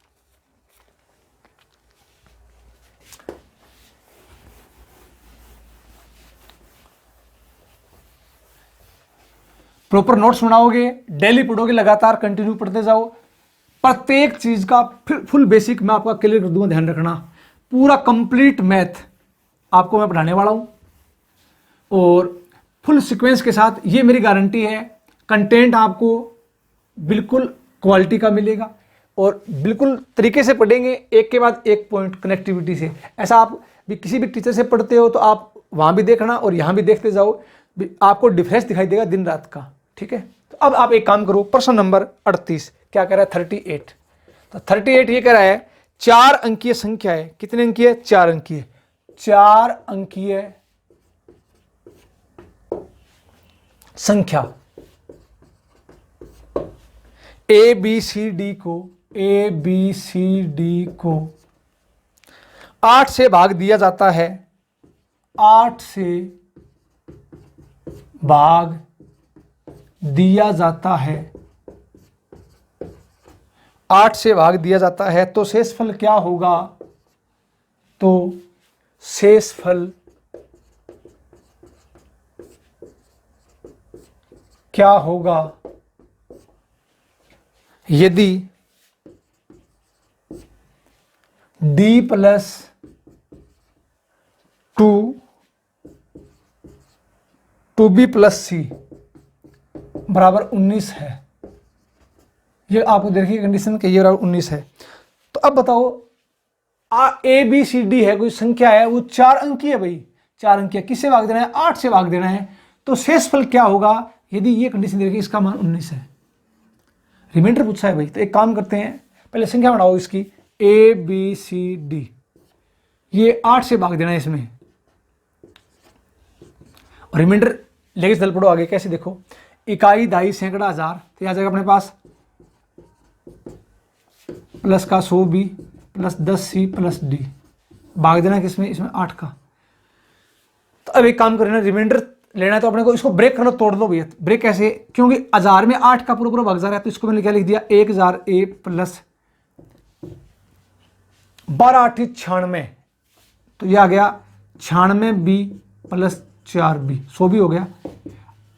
[SPEAKER 1] प्रॉपर नोट्स बनाओगे, डेली पढ़ोगे, लगातार कंटिन्यू पढ़ते जाओ, प्रत्येक चीज का फुल बेसिक मैं आपका क्लियर कर दूंगा, ध्यान रखना। पूरा कंप्लीट मैथ आपको मैं पढ़ाने वाला हूं और फुल सीक्वेंस के साथ, ये मेरी गारंटी है। कंटेंट आपको बिल्कुल क्वालिटी का मिलेगा और बिल्कुल तरीके से पढ़ेंगे, एक के बाद एक पॉइंट कनेक्टिविटी से। ऐसा आप भी किसी भी टीचर से पढ़ते हो तो आप वहां भी देखना और यहां भी देखते जाओ, आपको डिफरेंस दिखाई देगा दिन रात का, ठीक है। तो अब आप एक काम करो, प्रश्न नंबर 38 क्या कह रहा है, 38। तो 38 ये कह रहा है 4 अंकीय संख्या है, कितने अंकीय, 4 अंकीय, 4 अंकीय संख्या ए बी सी डी को 8 से भाग दिया जाता है, 8 से भाग दिया जाता है, 8 से भाग दिया जाता है, तो शेषफल क्या होगा? तो शेषफल क्या होगा यदि d plus 2b plus c बराबर 19 है। ये आपको देखिए कंडीशन कि ये बराबर 19 है। तो अब बताओ ए बी सी डी है, कोई संख्या है, वो 4 अंकी है भाई, 4 अंकी है, किससे भाग देना है? 8 से भाग देना है। तो शेषफल क्या होगा यदि ये कंडीशन देखिए इसका मान 19 है, रिमाइंडर पूछा है भाई। तो एक काम करते हैं, पहले संख्या बनाओ इसकी, ए बी सी डी, ये 8 से भाग देना है इसमें, और रिमाइंडर लेके चल पड़ो आगे। कैसे देखो, इकाई, दहाई, सैकड़ा, हजार, तो आ जाएगा अपने पास प्लस का 100b plus 10c plus D, भाग देना किसमें? इसमें 8 का। तो अब एक काम करना, रिमाइंडर लेना है तो अपने को इसको ब्रेक करना, तोड़ दो भैया। ब्रेक कैसे? क्योंकि हजार में 8 का पूरा पूरा भाग जा रहा है, तो इसको मैंने क्या लिख दिया, 1000 a प्लस 12 8 96, तो ये आ गया 96b प्लस 4b, 100 भी हो गया।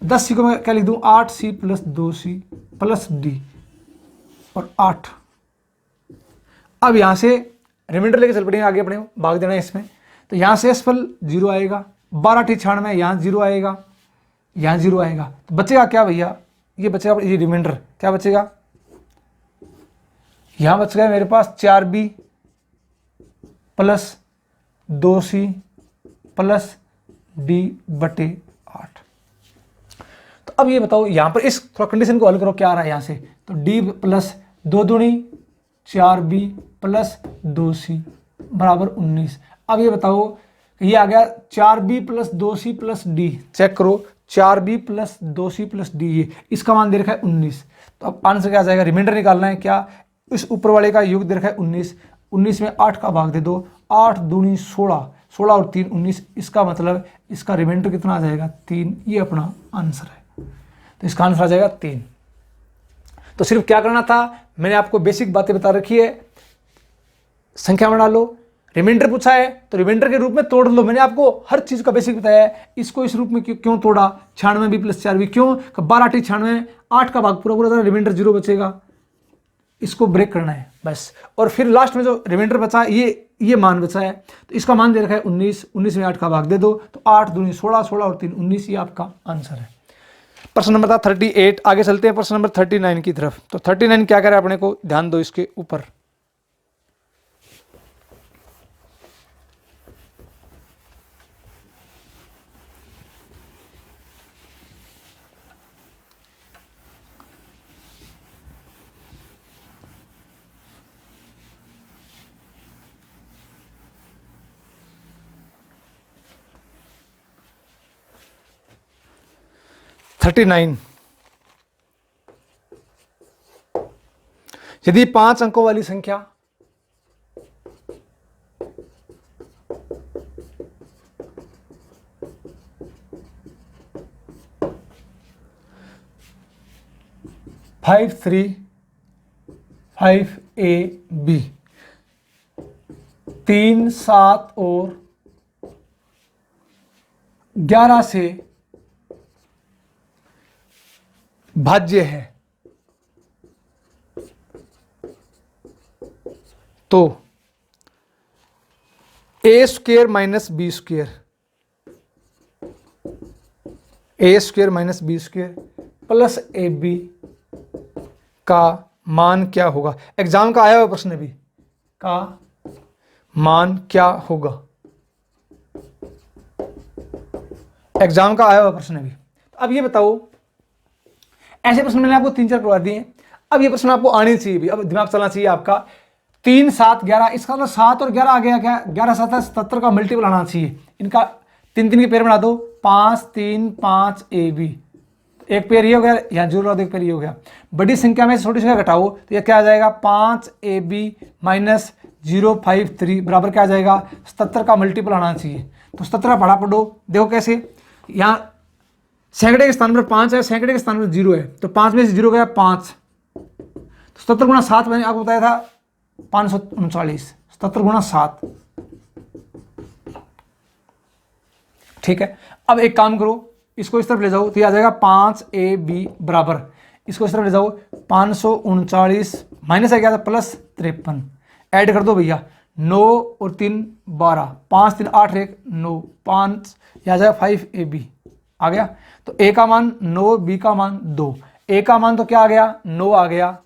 [SPEAKER 1] 10c को मैं क्या लिख दूं, 8c plus 2c plus D और 8। अब यहां से रिमाइंडर लेके चल पड़ेंगे आगे, अपने भाग देना है इसमें, तो यहां से शेषफल 0 आएगा, 12 8 96, यहां 0 आएगा, यहां 0 आएगा, तो बचेगा क्या भैया? ये बचेगा, ये रिमाइंडर क्या बचेगा? यहां बच गया मेरे पास 4b plus 2c plus D बटे 8। तो अब ये बताओ यहां पर इस थोड़ा कंडीशन को हल करो, क्या आ रहा है यहां से? तो d प्लस 2 दूनी 4b प्लस 2c बराबर 19। अब ये बताओ, ये आ गया 4b plus 2c plus D, check करो 4b plus 2c plus D, ये इसका मान दे रखा है 19। तो अब आंसर क्या आ जाएगा? रिमाइंडर निकालना है, क्या? इस ऊपर वाले का योग दे रखा है 19, 19 में 8 का भाग दे दो, 8 दूनी 16, 16 और 3 19, इसका मतलब इसका रिमाइंडर कितना आ जाएगा? 3। ये अपना आंसर है, तो इसका आंसर आ जाएगा 3। तो सिर्फ क्या करना था, मैंने आपको बेसिक बातें बता रखी है, संख्या बना लो, रिमाइंडर पूछा है तो रिमाइंडर के रूप में तोड़ लो। मैंने आपको हर चीज का बेसिक बताया है, इसको इस रूप में क्यों तोड़ा, 96b प्लस 4b, क्यों? 12 8 96, 8 का भाग पूरा पूरा, रिमाइंडर 0 बचेगा, इसको ब्रेक करना है बस। और फिर लास्ट में जो रिमाइंडर बचा है, ये मान बचा है, तो इसका मान दे रखा है 19, 19 में 8 का भाग दे दो, तो 8 दूनी 16, 16 और 3 19, ये आपका आंसर है। प्रश्न नंबर था 38। आगे चलते हैं प्रश्न नंबर 39 की तरफ। तो 39 क्या करे अपने को, ध्यान दो इसके ऊपर। यदि 5 अंकों वाली संख्या फाइव 3 5ab 3 7 और 11 से भाज्य है, तो A square minus B square, A square minus B square plus A B का मान क्या होगा? एग्जाम का आया हुआ प्रश्न भी, का मान क्या होगा? एग्जाम का आया हुआ प्रश्न भी। अब ये बताओ, ऐसे प्रश्न मैंने आपको 3-4 करवा दिए, अब ये प्रश्न आपको आने चाहिए भी, अब दिमाग चलना चाहिए आपका। 3 7 11, इसका मतलब 7 और 11 आ गया क्या? 11 7 77 का मल्टीपल आना चाहिए। इनका 3 3 के पेयर बना दो, 5 3 5 ए बी, एक पेयर ये हो गया, यहाँ जोड़ दो, एक पेयर ये हो गया। बड़ी संख्या में छोटी संख्या घटाओ, तो ये क्या आ जाएगा? 5 ए बी माइनस 053 बराबर क्या आ जाएगा? 77 का मल्टीपल आना चाहिए। तो 77 का पढ़ा पढ़ो, देखो कैसे, यहाँ सैकड़े के स्थान पर 5 है, सैकड़े के स्थान पर 0 है, तो 5 में से 0 गया 5, तो 77 गुणा 7 मैंने आपको बताया था 539, 77 गुणा 7। ठीक है, अब एक काम करो, इसको इस तरफ ले जाओ तो ये आ जाएगा 5AB बराबर, इसको इस तरफ ले जाओ 539 माइनस है क्या था प्लस 53, ऐड कर दो भैया 9 और 3 12, 5 3 8 1 9, 5 यह आ जाएगा 5AB आ गया। तो A का मान 9, B का मान 2, A का मान तो क्या आ गया 9 आ गया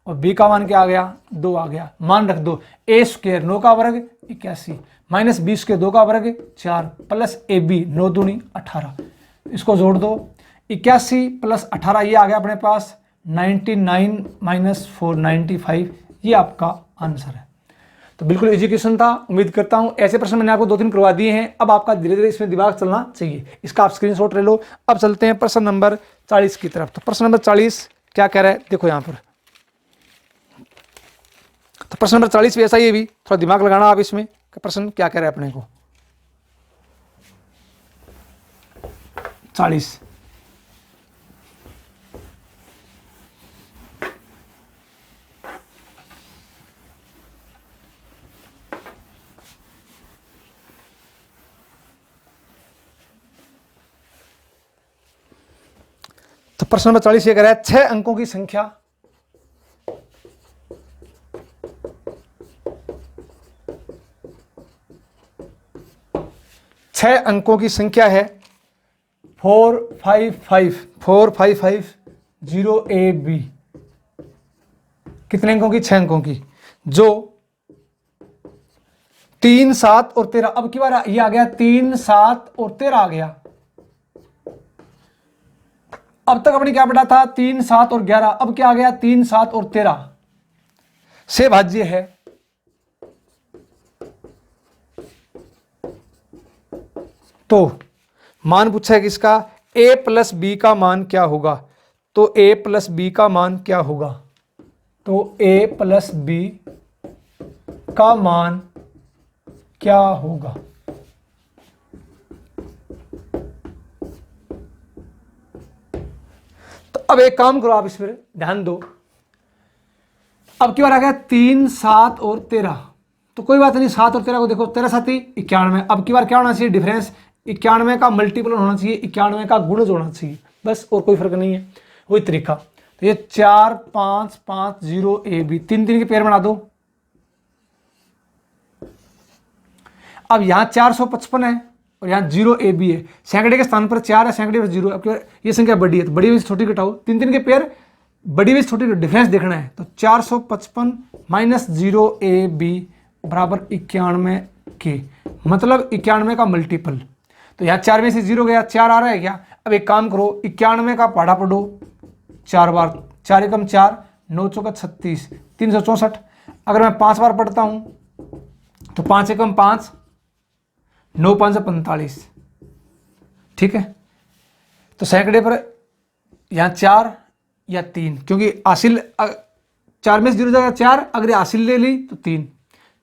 [SPEAKER 1] और B का मान क्या आ गया 2 आ गया। मान रख दो A स्क्वायर 9 का वर्ग 81 माइनस B स्क्वायर 2 का वर्ग 4 प्लस AB 9 दूनी 18, इसको जोड़ दो 81 प्लस 18 ये आ गया अपने पास 99 माइनस 4 95, ये आपका आंसर है। तो बिल्कुल इजी क्वेश्चन था, उम्मीद करता हूं ऐसे प्रश्न मैंने आपको 2-3 करवा दिए हैं, अब आपका धीरे धीरे इसमें दिमाग चलना चाहिए। इसका आप स्क्रीनशॉट ले लो। अब चलते हैं प्रश्न नंबर 40 की तरफ। तो प्रश्न नंबर 40 क्या कह रहा है देखो यहाँ पर। तो प्रश्न नंबर 40 भी ऐसा ही है, भी थोड़ा दिमाग लगाना आप इसमें, प्रश्न क्या कह रहा है अपने को। 40 तो प्रश्न नंबर 40 ये कह रहा है 6 अंकों की संख्या 6 अंकों की संख्या है 4550AB। कितने अंकों की 6 अंकों की, जो 3 7 और 13, अब की बार ये आ गया 3 7 और 13 आ गया। अब तक अपने क्या पढ़ा था 3 7 और 11, अब क्या आ गया 3 7 और 13 से भाज्य है। तो मान पूछा है किसका, a प्लस बी का मान क्या होगा। तो a प्लस बी का मान क्या होगा, तो a प्लस बी का मान क्या होगा। तो अब एक काम करो, आप इस पर ध्यान दो। अब की बार आ गया 3 7 और 13, तो कोई बात नहीं 7 और 13 को देखो 13 7 91। अब की बार क्या होना चाहिए डिफरेंस, 91 का मल्टीपल होना चाहिए, 91 का गुणज होना चाहिए, बस और कोई फर्क नहीं है, वही तरीका। तो ये 4 5 5 0 AB 3 3 के पेयर बना दो। अब यहाँ 455 है और यहाँ 0 AB है, सैकड़े के स्थान पर 4 है, सैकड़े पर 0। अब ये संख्या बड़ी है तो बड़ी में से छोटी घटाओ, 3 3 के पेयर बड़ी में से छोटी डिफरेंस देखना है। तो 455 माइनस 0 AB बराबर 91 के, मतलब 91 का मल्टीपल। तो यहाँ 4 में से 0 गया, 4 आ रहा है क्या। अब एक काम करो 91 का पढ़ा पढ़ो 4 बार, 4 एकम 4 9 चौका 36 364। अगर मैं 5 बार पढ़ता हूँ तो 5 एकम 5 9 5 45, ठीक है। तो सैकड़े पर यहाँ 4 या 3, क्योंकि हासिल 4 में से 0 जाएगा 4, अगर हासिल ले ली तो 3।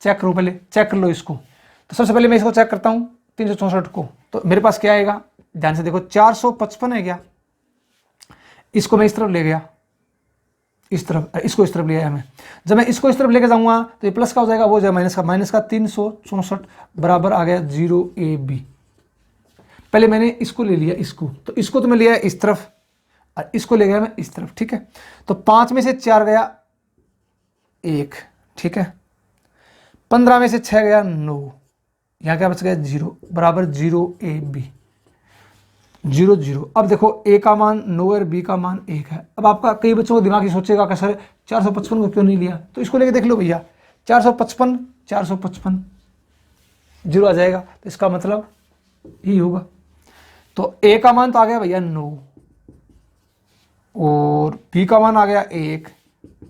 [SPEAKER 1] चेक करो, पहले चेक कर लो इसको। तो सबसे पहले मैं इसको चेक करता हूँ 364 को, तो मेरे पास क्या आएगा, ध्यान से देखो 455 है क्या, इसको मैं इस तरफ ले गया, इस तरफ, इसको इस तरफ ले आया मैं। जब मैं इसको इस तरफ लेके जाऊंगा तो ये प्लस का हो जाएगा, वो हो जाएगा माइनस का 364 बराबर आ गया 0 AB। पहले मैंने इसको ले लिया, इसको तो मैं लिया इस तरफ और इसको ले गया मैं इस तरफ, ठीक है। तो 5 में से 4 गया 1, ठीक है। 15 में से 6 गया 9, यहाँ क्या बच गया 0 बराबर 0 AB 0 0। अब देखो A का मान 9 और B का मान 1 है। अब आपका कई बच्चों को दिमाग ही सोचेगा कि सर 455 को क्यों नहीं लिया, तो इसको लेके देख लो भैया 455 0 आ जाएगा, तो इसका मतलब यही होगा। तो A का मान तो आ गया भैया 9 और B का मान आ गया 1।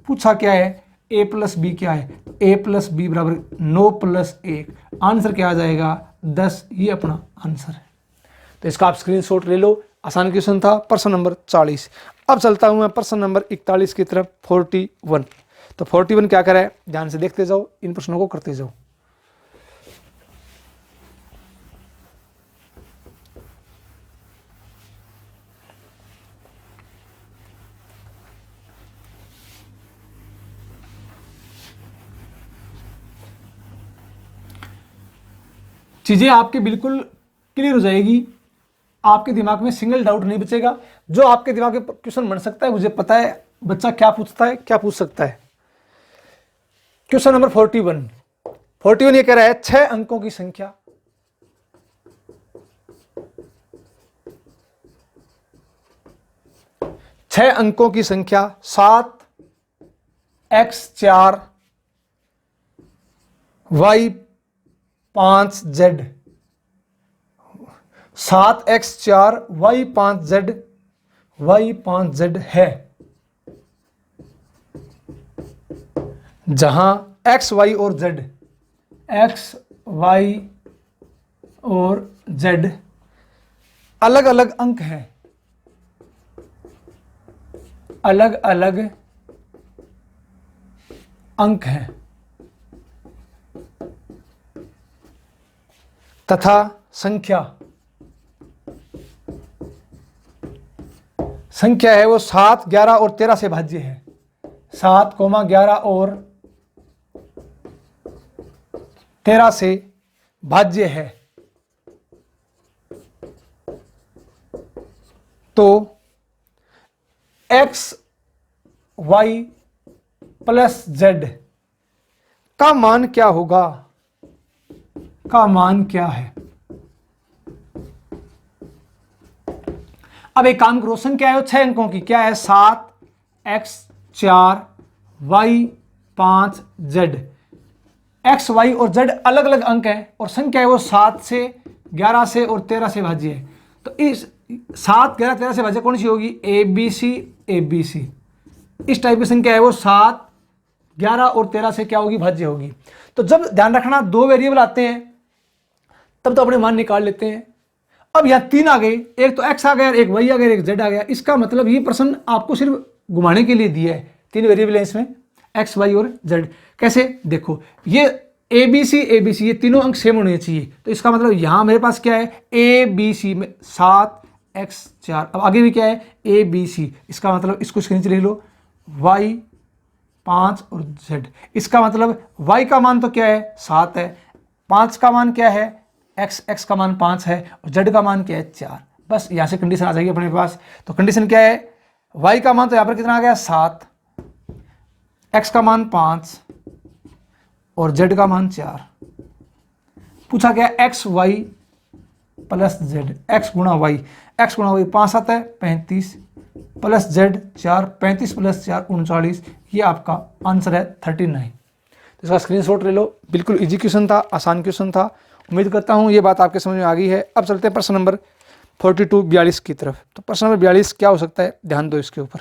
[SPEAKER 1] पूछा क्या है A प्लस बी क्या है, A प्लस बी बराबर 9 प्लस 1, आंसर क्या आ जाएगा 10, ये अपना आंसर है। तो इसका आप स्क्रीनशॉट ले लो, आसान क्वेश्चन था प्रश्न नंबर 40। अब चलता हूं मैं प्रश्न नंबर 41 की तरफ 41। तो 41 क्या करा है, ध्यान से देखते जाओ, इन प्रश्नों को करते जाओ। चीज़ें आपके बिल्कुल क्लियर हो जाएगी, आपके दिमाग में सिंगल डाउट नहीं बचेगा। जो आपके दिमाग में क्वेश्चन बन सकता है, मुझे पता है बच्चा क्या पूछता है, क्या पूछ सकता है। क्वेश्चन नंबर 41 ये कह रहा है 6 अंकों की संख्या, छह अंकों की संख्या 7x4 y5z, 7x4 y5z है, जहां x y और z अलग अलग अंक हैं, अलग अलग अंक हैं, तथा संख्या है वो 7, 11 और 13 से भाज्य है। 7, 11 और 13 से भाज्य है। तो x y प्लस z का मान क्या होगा, का मान क्या है। अब एक काम करो, संख्या है 6 अंकों की, क्या है 7x4 y5z, x y और z अलग अलग अंक हैं और संख्या है वो 7 से 11 से और 13 से भाज्य है। तो इस 7, 11, 13 से भाज्य कौन सी होगी, ABC। इस टाइप की संख्या है वो 7, 11 और 13 से क्या होगी, भाज्य होगी। तो जब ध्यान रखना 2 वेरिएबल आते हैं तब तो अपने मान निकाल लेते हैं। अब यहाँ 3 आ गए, एक तो x आ गया, एक y आ गया, एक z आ गया। इसका मतलब ये प्रश्न आपको सिर्फ घुमाने के लिए दिया है। 3 वेरिएबल है इसमें, x y और z। कैसे, देखो ये ABC ये तीनों अंक सेम होने चाहिए। तो इसका मतलब यहाँ मेरे पास क्या है, ABC में 7x4, अब आगे भी क्या है ABC। इसका मतलब इसको स्क्रीन से लिख लो, y5 और z। इसका मतलब y का मान तो क्या है 7 है, 5 का मान क्या है x का मान 5 है और z का मान क्या है 4। बस यहाँ से कंडीशन आ जाएगी अपने पास। तो कंडीशन क्या है, y का मान तो यहाँ पर कितना आ गया 7, x का मान 5 और z का मान 4। पूछा गया x y plus z, x गुणा y 5 आता है 35 प्लस z 4, 35 प्लस 4 39। ये आपका आंसर है 39। तो इसका स्क्रीनशॉट ले लो। बिल्कुल इजी क्वेश्चन था, आसान क्वेश्चन था। उम्मीद करता हूँ ये बात आपके समझ में आ गई है। अब चलते हैं प्रश्न नंबर 42 की तरफ। तो प्रश्न नंबर 42 क्या हो सकता है, ध्यान दो इसके ऊपर।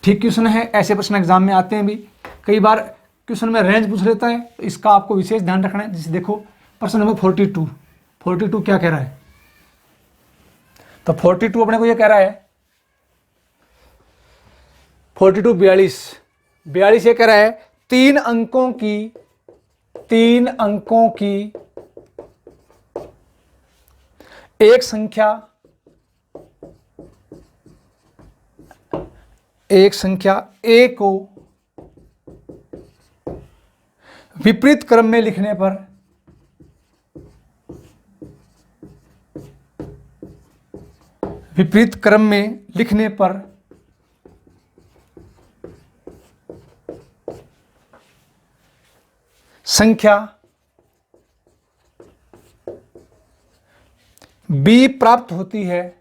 [SPEAKER 1] ठीक क्वेश्चन है, ऐसे प्रश्न एग्जाम में आते हैं भी। कई बार क्वेश्चन में रेंज पूछ लेता है, तो इसका आपको विशेष ध्यान रखना है। जैसे देखो प्रश्न नंबर 42 क्या कह रहा है, तो 42 अपने को ये कह रहा है 42 ये कह रहा है 3 अंकों की एक संख्या a को विपरीत क्रम में लिखने पर संख्या b प्राप्त होती है,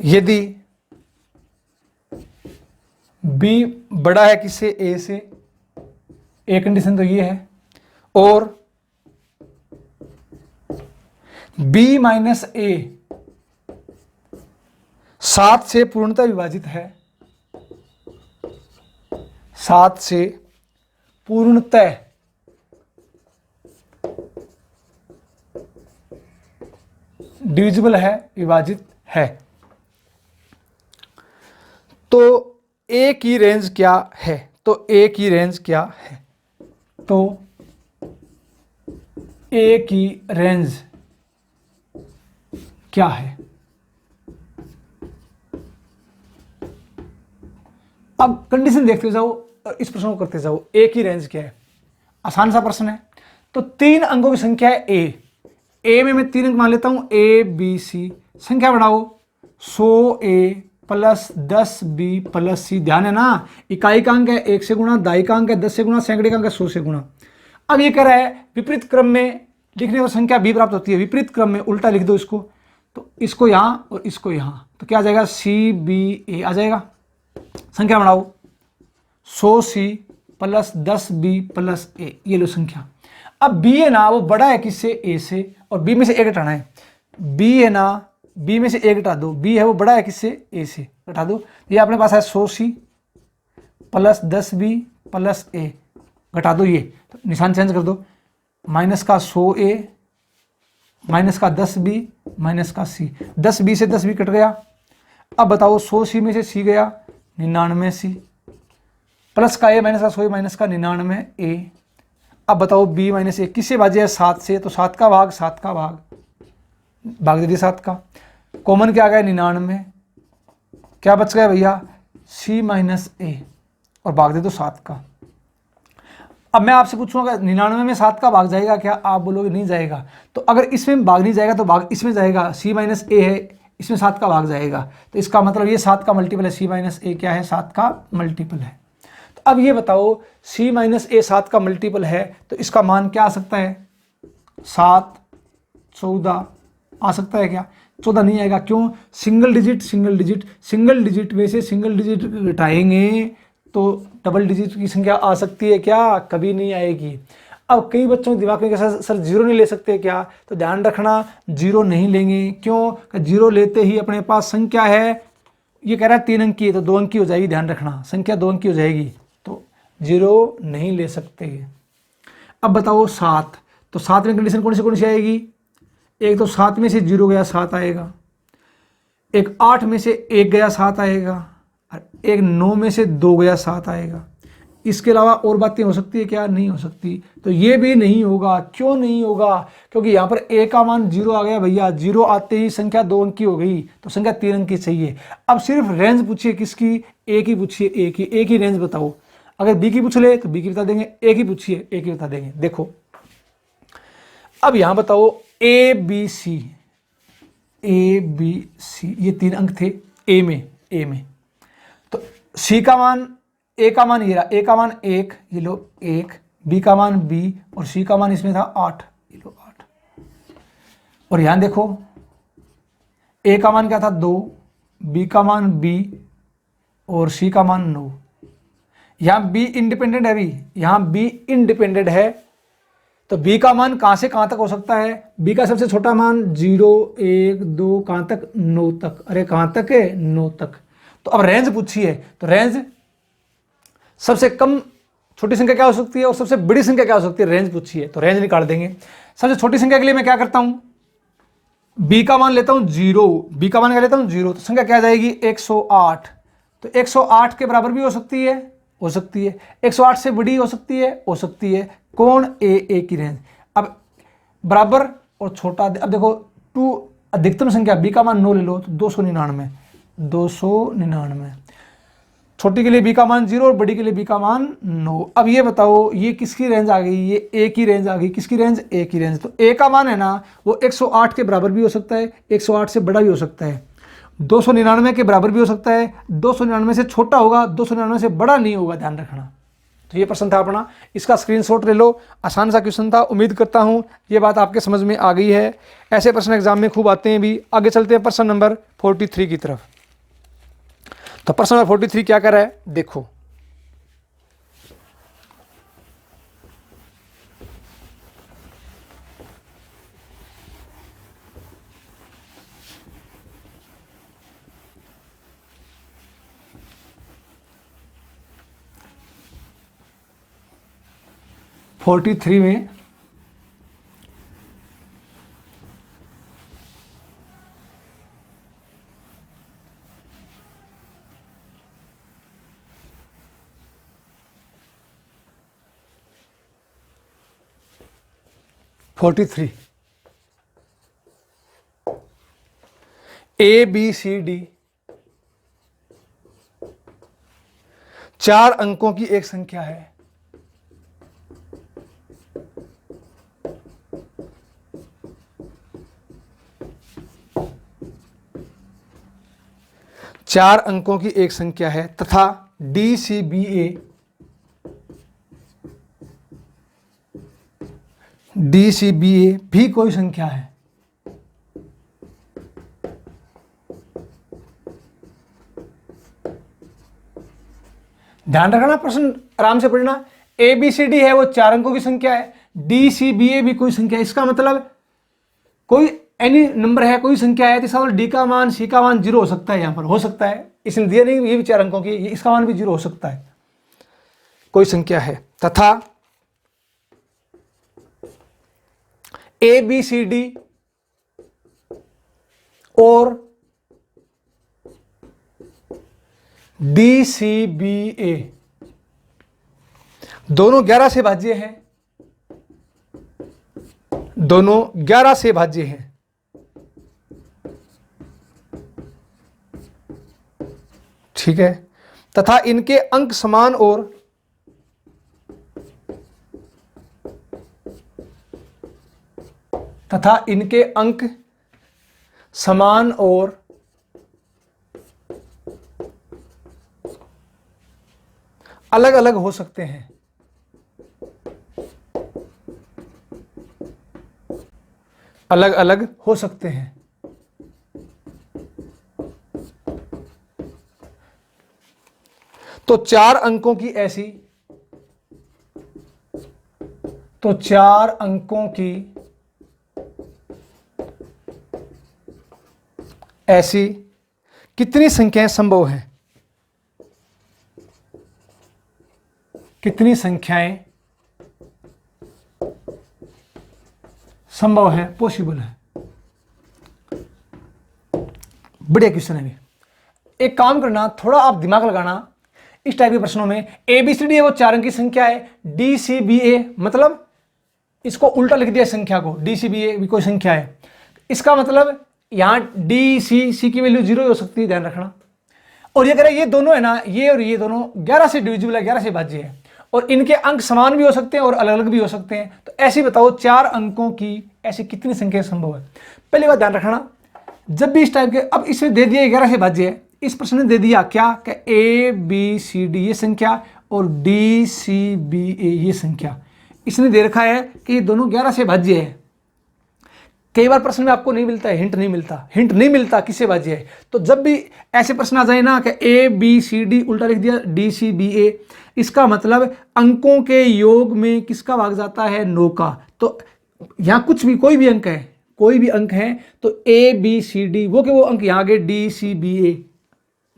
[SPEAKER 1] यदि b बड़ा है किससे, a से। एक कंडीशन तो ये है। और b माइनस a 7 से पूर्णतः विभाजित है, 7 से पूर्णतः डिविजिबल है, विभाजित है। तो a की रेंज क्या है, तो a की रेंज क्या है। अब कंडीशन देखते जाओ और इस प्रश्न को करते जाओ। ए की रेंज क्या है, आसान सा प्रश्न है। तो 3 अंकों की संख्या है ए में मैं 3 अंक मान लेता हूं, ए बी सी। संख्या बढ़ाओ, 100 ए प्लस 10 बी प्लस सी। ध्यान है ना, इकाई का अंक है 1 से गुणा, दाई का अंक है 10 से गुणा, सैकड़े का अंक है 100 से गुणा। अब ये कह रहा है विपरीत क्रम में लिखने पर संख्या बी प्राप्त होती है। विपरीत क्रम में उल्टा लिख दो इसको, तो इसको यहां और इसको यहां, तो क्या आ जाएगा, सी बी ए आ जाएगा। संख्या बढ़ाओ, 100 सी प्लस 10 बी प्लस ए, ये लो संख्या। अब बी है ना वो बड़ा है किससे, ए से, और बी में से एक घटाना है। बी है ना, बी में से एक घटा दो, बी है वो बड़ा है किससे, ए से, घटा दो। ये अपने पास है 100 सी प्लस 10 बी प्लस ए, घटा दो ये, तो निशान चेंज कर दो। माइनस का 100 ए माइनस का 10 बी माइनस का सी, 10 बी से 10 बी कट गया। अब बताओ 100 सी में से सी गया 99 सी, प्लस का ए माइनस का 100 माइनस का 99 ए। अब बताओ बी माइनस ए किससे भाज्य है, 7 से, तो 7 का भाग 7 का भाग दे दिया 7 का। कॉमन क्या आ गया 99, क्या बच गया भैया, सी माइनस ए, और भाग दे दो 7 का। अब मैं आपसे पूछूंगा 99 में 7 का भाग जाएगा क्या, आप बोलोगे नहीं जाएगा। तो अगर इसमें भाग नहीं जाएगा तो भाग इसमें जाएगा, सी माइनस ए है, इसमें 7 का भाग जाएगा, तो इसका मतलब ये 7 का मल्टीपल है, सी माइनस ए क्या है, 7 का मल्टीपल है। तो अब ये बताओ सी माइनस ए 7 का मल्टीपल है, तो इसका मान क्या आ सकता है, 7 14 आ सकता है क्या, 14 नहीं आएगा। क्यों, single digit single digit, single digit में से सिंगल डिजिट घटाएंगे तो डबल डिजिट की संख्या आ सकती है क्या, कभी नहीं आएगी। अब कई बच्चों के दिमाग में कैसा, सर जीरो नहीं ले सकते क्या, तो ध्यान रखना जीरो नहीं लेंगे। क्यों, जीरो लेते ही अपने पास संख्या है, ये कह रहा है 3 अंक की है तो 2 अंक की हो जाएगी, ध्यान रखना संख्या 2 अंक की हो जाएगी, तो जीरो नहीं ले सकते। अब बताओ 7, तो 7 में कंडीशन कौन सी आएगी, एक तो 7 में से 0 गया 7 आएगा, एक 8 में से 1 गया 7 आएगा, और एक 9 में से 2 गया 7 आएगा। इसके अलावा और बातें हो सकती है क्या, नहीं हो सकती। तो ये भी नहीं होगा। क्यों नहीं होगा, क्योंकि यहाँ पर ए का मान 0 आ गया भैया, 0 आते ही संख्या 2 अंक की हो गई, तो संख्या 3 अंक की चाहिए। अब सिर्फ रेंज पूछिए किसकी, ए की पूछिए, ए की रेंज बताओ। अगर बी की पूछ ले तो बी की बता देंगे, ए की पूछिए ए की बता देंगे। देखो अब यहां बताओ ए बी सी, ये 3 अंक थे ए में, तो सी का मान, ए का मान ये रहा, ए का मान 1, ये लो 1, बी का मान बी, और सी का मान इसमें था 8, ये लो 8। और यहां देखो ए का मान क्या था 2, बी का मान बी, और सी का मान 9। यहां बी इंडिपेंडेंट है, अभी यहां बी इंडिपेंडेंट है, तो बी का मान कहां से कहां तक हो सकता है, बी का सबसे छोटा मान 0 1 2 कहां तक, 9 तक। अरे कहां तक है, 9 तक। तो अब रेंज पूछी है, तो रेंज सबसे कम छोटी संख्या क्या हो सकती है और सबसे बड़ी संख्या क्या हो सकती है, रेंज पूछी है, तो रेंज निकाल देंगे। सबसे छोटी संख्या के लिए मैं क्या करता हूं, बी का मान लेता हूं 0, बी का मान क्या लेता हूं 0, तो संख्या क्या आ जाएगी 108। तो 108 के बराबर भी हो सकती है, 108 से बड़ी हो सकती है। कौन, ए की रेंज। अब बराबर और छोटा, अब देखो 2 अधिकतम संख्या, बी का मान 9 ले लो तो 299, छोटी के लिए बी का मान 0 और बड़ी के लिए बी का मान 9। अब ये बताओ ये किसकी रेंज आ गई, ये ए की रेंज आ गई, किसकी रेंज, ए की रेंज। तो ए का मान है ना वो 108 के बराबर भी हो सकता है, 108 से बड़ा भी हो सकता है, 299 के बराबर भी हो सकता है, 299 से छोटा होगा, 299 से बड़ा नहीं होगा, ध्यान रखना। तो ये प्रश्न था अपना, इसका स्क्रीनशॉट ले लो। आसान सा क्वेश्चन था, उम्मीद करता हूँ ये बात आपके समझ में आ गई है। ऐसे प्रश्न एग्जाम में खूब आते हैं भी। आगे चलते हैं प्रश्न नंबर 43 की तरफ। तो प्रश्न नंबर 43 क्या कर रहा है, देखो फोर्टी थ्री में ABCD 4 अंकों की एक संख्या है। चार अंकों की एक संख्या है तथा DCBA भी कोई संख्या है। ध्यान रखना, प्रश्न आराम से पढ़ना। ABCD है वो 4 अंकों की संख्या है, DCBA भी कोई संख्या है। इसका मतलब कोई एनी नंबर है, कोई संख्या है, तो इसका मतलब D का मान, C का मान 0 हो सकता है। यहां पर हो सकता है, इसने दिया नहीं, ये भी 4 अंकों की, इसका मान भी 0 हो सकता है, कोई संख्या है। तथा ABCD और DCBA दोनों 11 से भाज्य हैं, दोनों 11 से भाज्य हैं। ठीक है। तथा इनके अंक समान और अलग अलग हो सकते हैं। अलग अलग हो सकते हैं। तो 4 अंकों की ऐसी कितनी संख्याएं संभव हैं? कितनी संख्याएं संभव है, पॉसिबल है? बढ़िया क्वेश्चन है। एक काम करना, थोड़ा आप दिमाग लगाना इस टाइप के प्रश्नों में। ABCD है वो 4 अंक की संख्या है, DCBA मतलब इसको उल्टा लिख दिया संख्या को, DCBA भी कोई संख्या है। इसका मतलब यहां C की वैल्यू 0 हो सकती है, ध्यान रखना। और ये कह रहे हैं ये दोनों है ना, ये और ये दोनों 11 से डिविजिबल है, 11 से भाज्य है, और इनके अंक समान भी हो सकते हैं और अलग अलग भी हो सकते हैं। तो ऐसे बताओ 4 अंकों की ऐसी कितनी संख्या संभव है? पहली बात ध्यान रखना, जब भी इस टाइप के, अब इसमें दे दिया 11 से भाज्य है, इस प्रश्न में दे दिया क्या कि ABCD ये संख्या और DCBA ये संख्या, इसने दे रखा है कि ये दोनों 11 से भाज्य है। कई बार प्रश्न में आपको नहीं मिलता है, हिंट नहीं मिलता किससे भाज्य है। तो जब भी ऐसे प्रश्न आ जाए ना कि ABCD उल्टा लिख दिया DCBA, इसका मतलब अंकों के योग में किसका भाग जाता है? 9 का। तो यहां कुछ भी कोई भी अंक है तो ABCD वो के वो अंक यहां गए DCBA,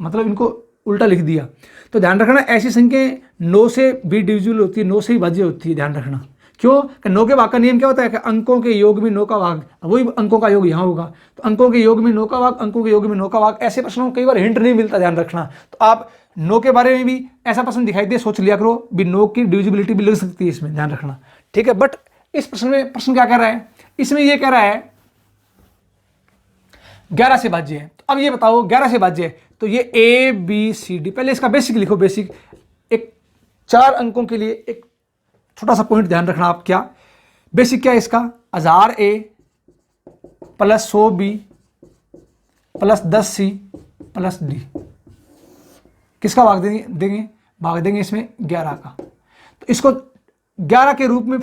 [SPEAKER 1] मतलब इनको उल्टा लिख दिया। तो ध्यान रखना ऐसी संख्याएं 9 से भी डिविजिबल होती है, 9 से ही भाज्य होती है, ध्यान रखना। क्यों? कि 9 के भाग का नियम क्या होता है कि अंकों के योग में 9 का भाग, वही अंकों का योग यहाँ होगा, तो अंकों के योग में 9 का भाग, अंकों के योग में 9 का भाग। ऐसे प्रश्नों में कई बार हिंट नहीं मिलता, ध्यान रखना। तो आप 9 के बारे में भी ऐसा प्रश्न दिखाई दे, सोच लिया करो भी 9 की डिविजिबिलिटी भी लग सकती है इसमें, ध्यान रखना। ठीक है। बट इस प्रश्न में प्रश्न क्या कह रहा है? इसमें यह कह रहा है 11 से भाज्य है। तो अब ये बताओ 11 से भाज्य है तो ये ABCD, पहले इसका बेसिक लिखो। बेसिक एक 4 अंकों के लिए एक छोटा सा पॉइंट ध्यान रखना आप। क्या बेसिक क्या है इसका? 1000A plus 100B plus 10C plus D, किसका भाग देंगे? भाग देंगे इसमें 11 का। तो इसको 11 के रूप में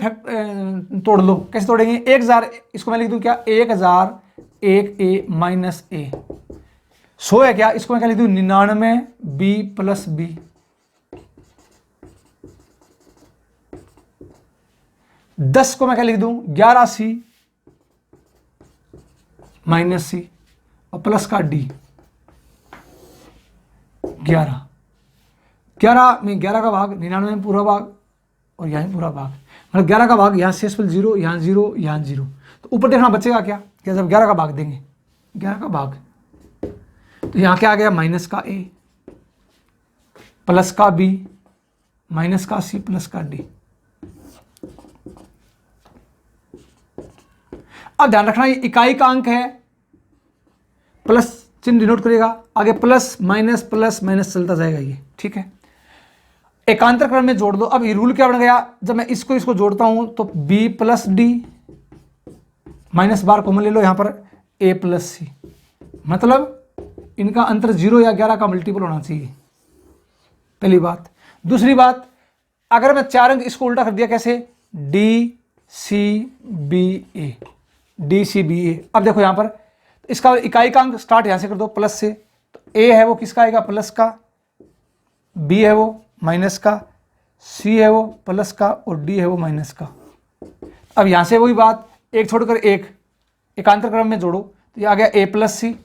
[SPEAKER 1] तोड़ लो। कैसे तोड़ेंगे? 1000, इसको मैं लिख दूं क्या? 1000 1A माइनस A। 100 है क्या? इसको मैं क्या लिख दूं? 99B plus B। 10 को मैं क्या लिख दूं? 11C माइनस C और प्लस का D। 11 में 11 का भाग, 99 में पूरा भाग और यहाँ पूरा भाग, मतलब 11 का भाग यहाँ शेषफल 0, यहाँ 0, यहाँ 0। तो ऊपर देखना बचेगा क्या? जब 11 का भाग देंगे, 11 का भाग, तो यहाँ क्या आ गया? माइनस का A प्लस का B माइनस का C प्लस का D। अब ध्यान रखना ये इकाई का अंक है, प्लस चिन्ह डिनोट करेगा, आगे प्लस माइनस चलता जाएगा ये, ठीक है। एकांतर क्रम में जोड़ दो। अब ये रूल क्या बन गया, जब मैं इसको जोड़ता हूं तो b प्लस डी माइनस बार कॉमन ले लो, यहां पर a प्लस सी, मतलब इनका अंतर 0 या 11 का मल्टीपल होना चाहिए, पहली बात। दूसरी बात, अगर मैं 4 अंक इसको उल्टा कर दिया, कैसे, डी सी बी ए, डी सी बी ए। अब देखो यहां पर इसका इकाई का अंक स्टार्ट यहां से कर दो प्लस से, तो a है वो किसका आएगा, प्लस का, b है वो माइनस का, c है वो प्लस का, और d है वो माइनस का। अब यहां से वही बात, एक छोड़कर एक एकांतर क्रम में जोड़ो, तो ये आ गया a plus C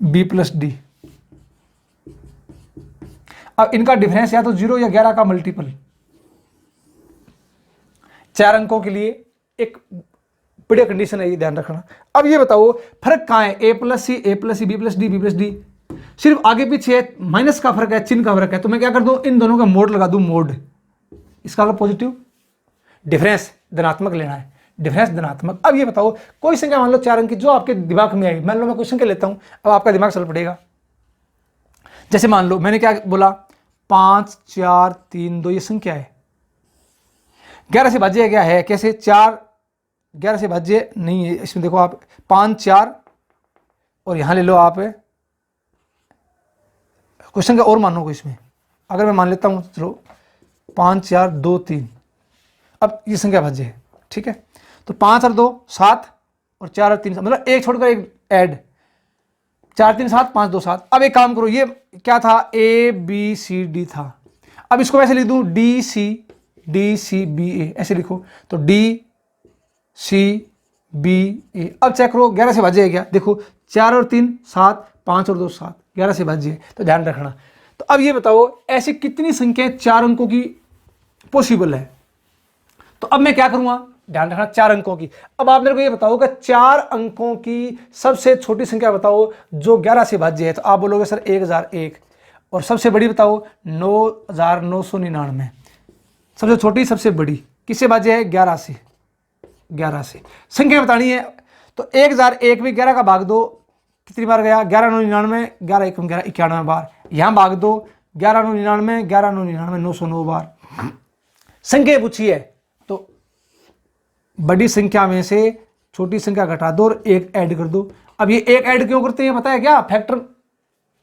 [SPEAKER 1] b plus D. अब इनका डिफरेंस या तो 0 या 11 का मल्टीपल, 4 अंकों के लिए एक बढ़िया कंडीशन है, ये ध्यान रखना। अब ये बताओ फर्क कहां है, a plus C B plus D, सिर्फ आगे पीछे माइनस का फर्क है, चिन्ह का फर्क है। तो मैं क्या कर दूं, इन दोनों का मोड लगा दूं, मोड, इसका मतलब पॉजिटिव, डिफरेंस धनात्मक लेना है, डिफरेंस धनात्मक। अब ये बताओ कोई संख्या मान लो 4 अंक की जो आपके दिमाग में आई, मान लो मैं कोई संख्या लेता हूं, अब आपका दिमाग चल पड़ेगा। जैसे मान लो मैंने क्या बोला, 5 4 3 2, ये संख्या है, 11 से भाज्य क्या है, कैसे, 4 11 से भाज्य नहीं है, इसमें देखो आप 5 4, और यहां ले लो आप क्वेश्चन का और मानो को, इसमें अगर मैं मान लेता हूं, चलो 5 4 2 3, अब ये संख्या भाज्य है, ठीक है। तो 5 और 2 7, और 4 और 3 मतलब एक छोड़कर एक ऐड, 4 3 7 5 2 7। अब एक काम करो, ये क्या था, ए बी सी डी था, अब इसको वैसे लिख दूं डी सी बी ए, ऐसे लिखो, तो डी सी बी ए। अब चेक करो 11 से भाज्य है क्या, देखो 4 और 3 7, 5 और 2 7, 11 से भाज्य है, तो ध्यान रखना। तो अब ये बताओ ऐसी कितनी संख्याएं 4 अंकों की पॉसिबल है। तो अब मैं क्या करूंगा, ध्यान रखना, 4 अंकों की। अब आप मेरे को ये बताओ कि 4 अंकों की सबसे छोटी संख्या बताओ जो 11 से भाज्य है। तो आप बोलोगे सर 1001, और सबसे बड़ी बताओ 9999। सबसे छोटी सबसे बड़ी किससे भाज्य है, 11 से, 11 से संख्या बतानी है। तो 1001 में 11 का भाग दो, कितनी बार गया, 11 9 99, 11 1 11 91 बार, यहां भाग दो 11 9 99, 11 9 99 909 बार। संख्या पूछी है तो बड़ी संख्या में से छोटी संख्या घटा दो और एक ऐड कर दो। अब ये एक ऐड क्यों करते हैं पता है क्या, फैक्टर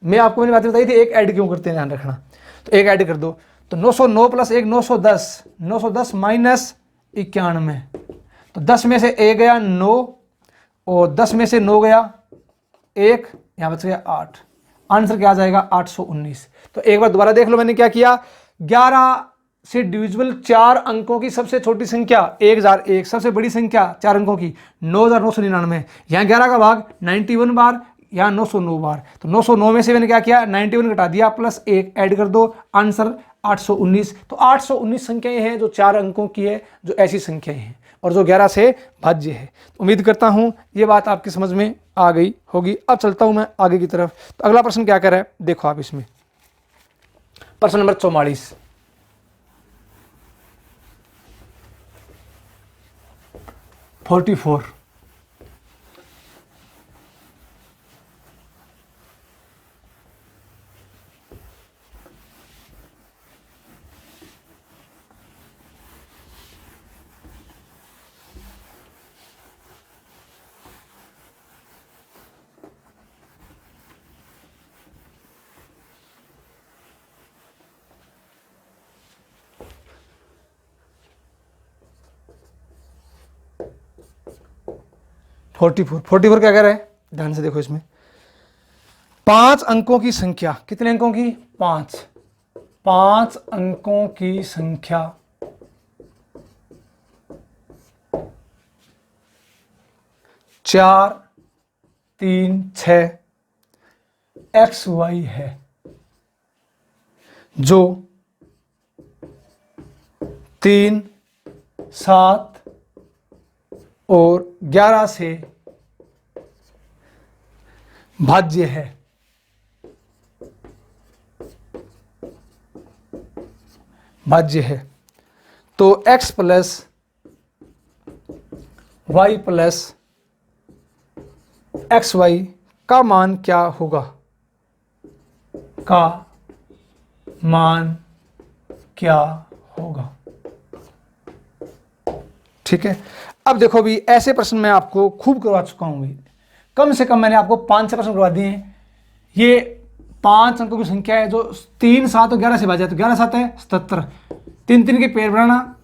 [SPEAKER 1] में आपको मैंने बात बताई थी, एक ऐड क्यों करते हैं ध्यान रखना। तो एक ऐड कर दो, तो 909 प्लस 1 910, 910 माइनस 91, तो 10 में से 1 गया 9, और 10 में से 9 गया 1, यहां बच गया 8, आंसर क्या आ जाएगा 819। तो एक बार दोबारा देख लो मैंने क्या किया, 11 से डिविजिबल 4 अंकों की सबसे छोटी संख्या 1001, सबसे बड़ी संख्या 4 अंकों की 9999, यहाँ 11 का भाग 91 बार, यहाँ 909 बार। तो 909 में से मैंने क्या किया, 91 घटा दिया प्लस 1 ऐड कर दो, आंसर 819। तो 819 संख्याएं हैं जो 4 अंकों की है, जो ऐसी संख्याएं हैं और जो 11 से भाज्य है। उम्मीद करता हूं ये बात आपकी समझ में आ गई होगी। अब चलता हूं मैं आगे की तरफ। तो अगला प्रश्न क्या कर रहा है, देखो आप इसमें, प्रश्न नंबर 44, फोर्टी 44 क्या कह रहा है, ध्यान से देखो इसमें, 5 अंकों की संख्या, कितने अंकों की, 5 अंकों की संख्या 4 3 6 XY है, जो 3 7 और 11 से भाज्य है। भाज्य है तो x plus Y plus X Y का मान क्या होगा, का मान क्या होगा। ठीक है, अब देखो भी ऐसे प्रश्न मैं आपको खूब करवा चुका हूं भी, कम से कम मैंने आपको 5-6 प्रश्न करवा दिए हैं। ये 5 अंकों की संख्या है जो 3 7 और 11 से भाजा, तो 11 7 है 77, 3 के पेयर बनाना,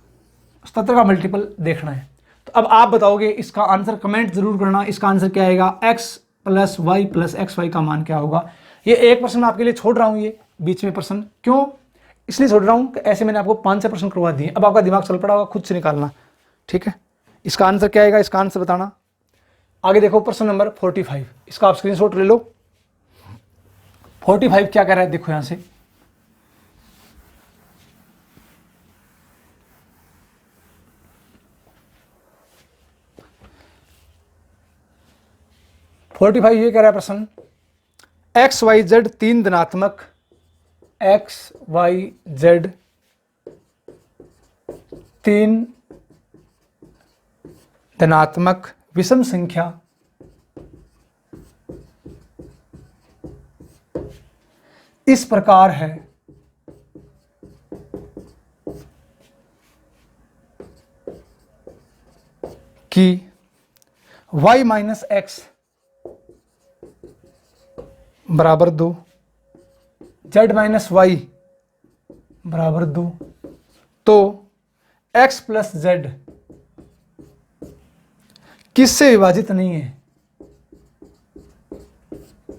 [SPEAKER 1] 77 का मल्टीपल देखना है। तो अब आप बताओगे इसका आंसर, कमेंट जरूर करना, इसका आंसर क्या आएगा, x plus Y plus X Y का मान क्या होगा। ये एक प्रश्न मैं आपके लिए छोड़ रहा हूं, ये बीच में प्रश्न क्यों इसलिए छोड़ रहा हूं कि ऐसे मैंने आपको 5-6 प्रश्न करवा दिए, अब आपका दिमाग चल पड़ा होगा खुद से निकालना। ठीक है, इसका आंसर क्या आएगा, इसका आंसर बताना। आगे देखो प्रश्न नंबर 45, इसका आप स्क्रीनशॉट ले लो। 45 क्या कह रहा है, देखो यहां से, ये कह रहा है प्रश्न, एक्स वाई जेड 3 धनात्मक, एक्स वाई जेड 3 धनात्मक विषम संख्या इस प्रकार है कि y माइनस एक्स बराबर 2, z माइनस वाई बराबर 2, तो x प्लस जेड किससे विभाजित नहीं है,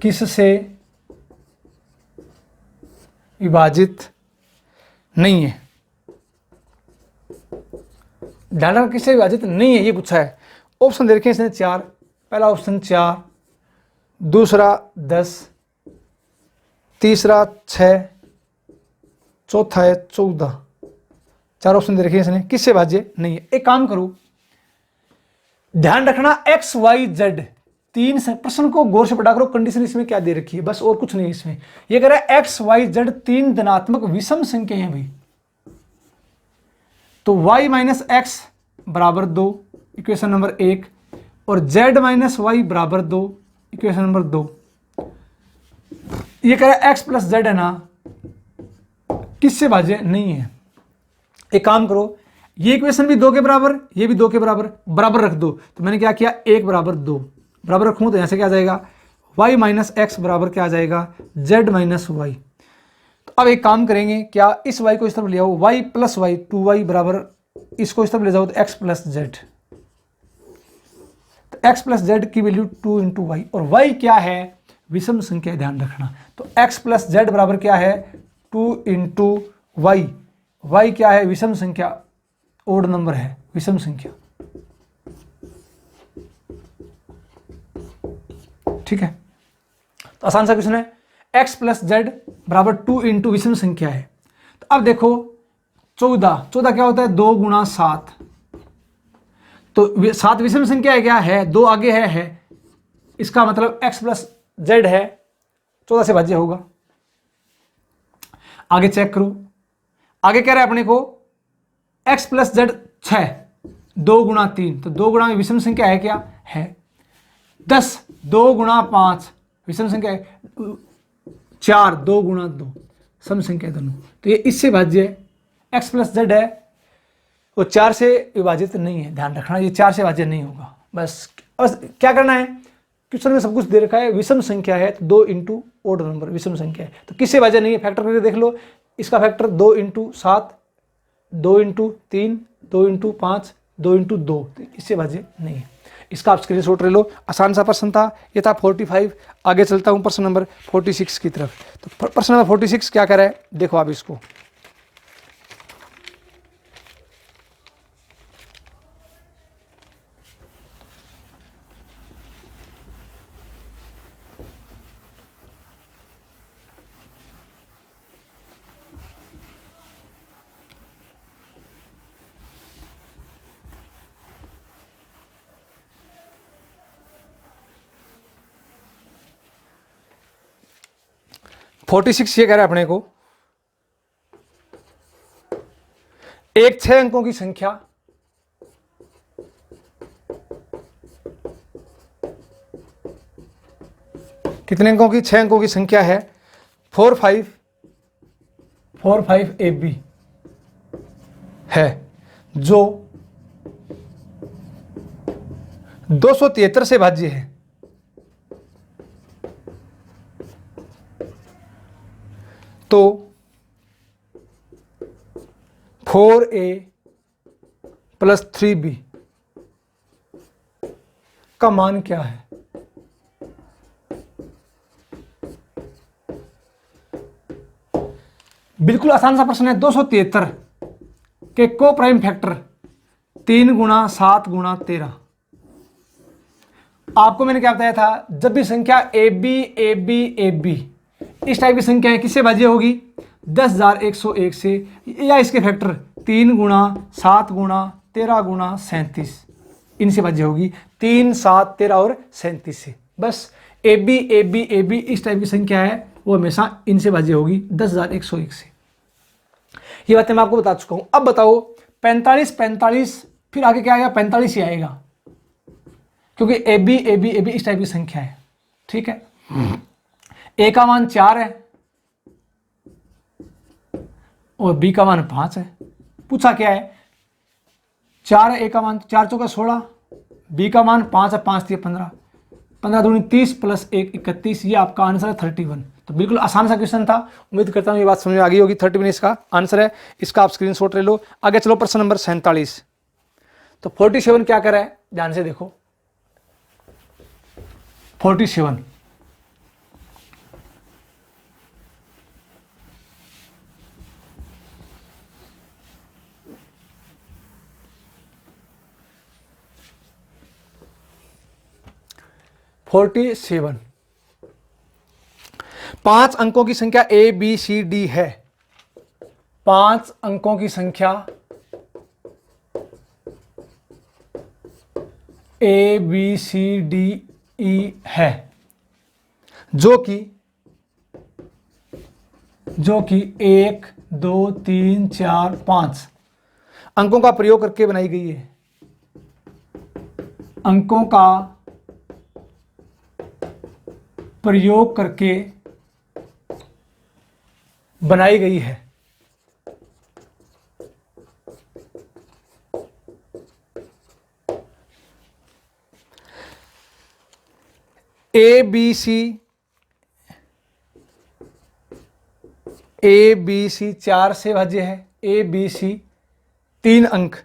[SPEAKER 1] किससे विभाजित नहीं है, ध्यान रखना किससे विभाजित नहीं है ये पूछा है। ऑप्शन दे रखे हैं इसने 4, पहला ऑप्शन 4, दूसरा 10, तीसरा 6, चौथा है 14, 4 ऑप्शन दे रखे हैं इसने, किससे विभाज्य नहीं है। एक काम करो, ध्यान रखना एक्स वाई जेड 3 से, प्रश्न को गौर से पढ़ा करो, कंडीशन इसमें क्या दे रखी है, बस और कुछ नहीं इसमें। ये कह रहा है एक्स वाई जेड 3 धनात्मक विषम संख्या है भाई, तो y माइनस एक्स बराबर 2, इक्वेशन नंबर 1, और z माइनस वाई बराबर 2, इक्वेशन नंबर 2। ये कह रहा है x प्लस जेड है ना, किससे भाज्य नहीं है। एक काम करो, ये इक्वेशन भी 2 के बराबर, ये भी 2 के बराबर, बराबर रख दो। तो मैंने क्या किया, 1 बराबर 2 बराबर रखूँ तो यहाँ से क्या आ जाएगा, y माइनस एक्स बराबर क्या आ जाएगा, z माइनस वाई। तो अब एक काम करेंगे, क्या इस y को इस तरफ ले आओ, y प्लस वाई 2y बराबर, इसको इस तरफ ले जाओ तो x प्लस जेड, तो x प्लस जेड की वैल्यू 2 इंटू वाई, और y क्या है, विषम संख्या, ध्यान रखना। तो x प्लस जेड बराबर क्या है, 2 इंटू वाई, y क्या है, विषम संख्या, ओड नंबर है, विषम संख्या। ठीक है, तो आसान सा क्वेश्चन है, x प्लस जेड बराबर 2 इंटू विषम संख्या है। तो अब देखो 14 क्या होता है, 2 गुणा 7, तो 7 विषम संख्या है, क्या है, 2 आगे है, इसका मतलब x प्लस जेड है, 14 से भाज्य होगा। आगे चेक करो, आगे कह रहा है अपने को x प्लस जेड 6, 2 गुणा 3, तो 2 गुणा में विषम संख्या है, क्या है 10, 2 गुणा 5 विषम संख्या है 4, 2 गुणा 2 सम संख्या दोनों, तो ये इससे भाज्य है। x प्लस जेड है वो 4 से विभाजित नहीं है, ध्यान रखना, ये 4 से विभाज्य नहीं होगा। बस क्या करना है, क्वेश्चन में सब कुछ दे रखा है, विषम संख्या है तो 2 इंटू ओड नंबर, विषम संख्या है तो किससे विभाज्य नहीं है, फैक्टर करके देख लो, इसका factor 2 into 7, 2 into 3, 2 into 5, 2 into 2, इससे भाज्य नहीं है। इसका आप स्क्रीनशॉट ले लो, आसान सा प्रश्न था, ये था 45। आगे चलता हूँ प्रश्न नंबर 46 की तरफ। तो प्रश्न नंबर 46 क्या कह रहा है, देखो आप इसको, (46) ये कह रहा है अपने को, एक 6 अंकों की संख्या कितने अंकों की? 6 अंकों की संख्या है 45 AB है, जो 273 से भाज्य है। तो 4A + 3B का मान क्या है? बिल्कुल आसान सा प्रश्न है। 273 के को प्राइम फैक्टर 3 × 7 × 13। आपको मैंने क्या बताया था, जब भी संख्या AB इस टाइप की संख्या किससे भाज्य होगी? 10,101 से, या इसके फैक्टर 3 × 7 × 13 × 37 इनसे भाज्य होगी। 3, 7, 13 और 37 से। बस AB इस टाइप की संख्या है वो हमेशा इनसे भाज्य होगी 10,101 से। ये बातें मैं आपको बता चुका हूं। अब बताओ 45 फिर आगे क्या आएगा? 45 ही आएगा, क्योंकि AB इस टाइप की संख्या है। ठीक है, A का मान 4 है और B का मान 5 है। पूछा क्या है? 4 है A का मान, 4 × 4 = 16, B का मान 5 है, 5 × 3 = 15, 15 दूनी 30 + 1 = 31। ये आपका आंसर है 31। तो बिल्कुल आसान सा क्वेश्चन था। उम्मीद करता हूँ ये बात समझ में आ गई होगी। 31 इसका आंसर है। इसका आप स्क्रीनशॉट ले लो। आगे चलो प्रश्न नंबर 47। तो 47 क्या कर रहा है? ध्यान से देखो। 47 5 अंकों की संख्या ABCD है। 5 अंकों की संख्या ABCDE है, जो कि 1, 2, 3, 4, 5 अंकों का प्रयोग करके बनाई गई है। अंकों का प्रयोग करके बनाई गई है। ABC 4 से भाज्य है। ABC 3 अंक,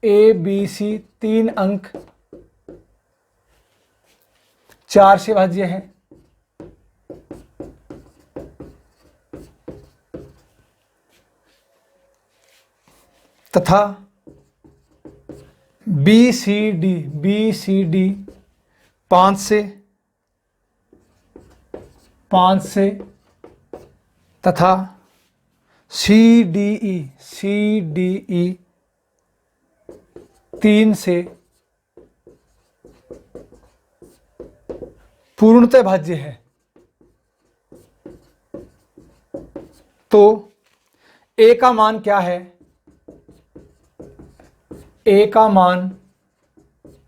[SPEAKER 1] ABC 3 अंक 4 से भाज्य है। तथा BCD 5 से तथा CDE 3 से पूर्णतः भाज्य है। तो A का मान क्या है? A का मान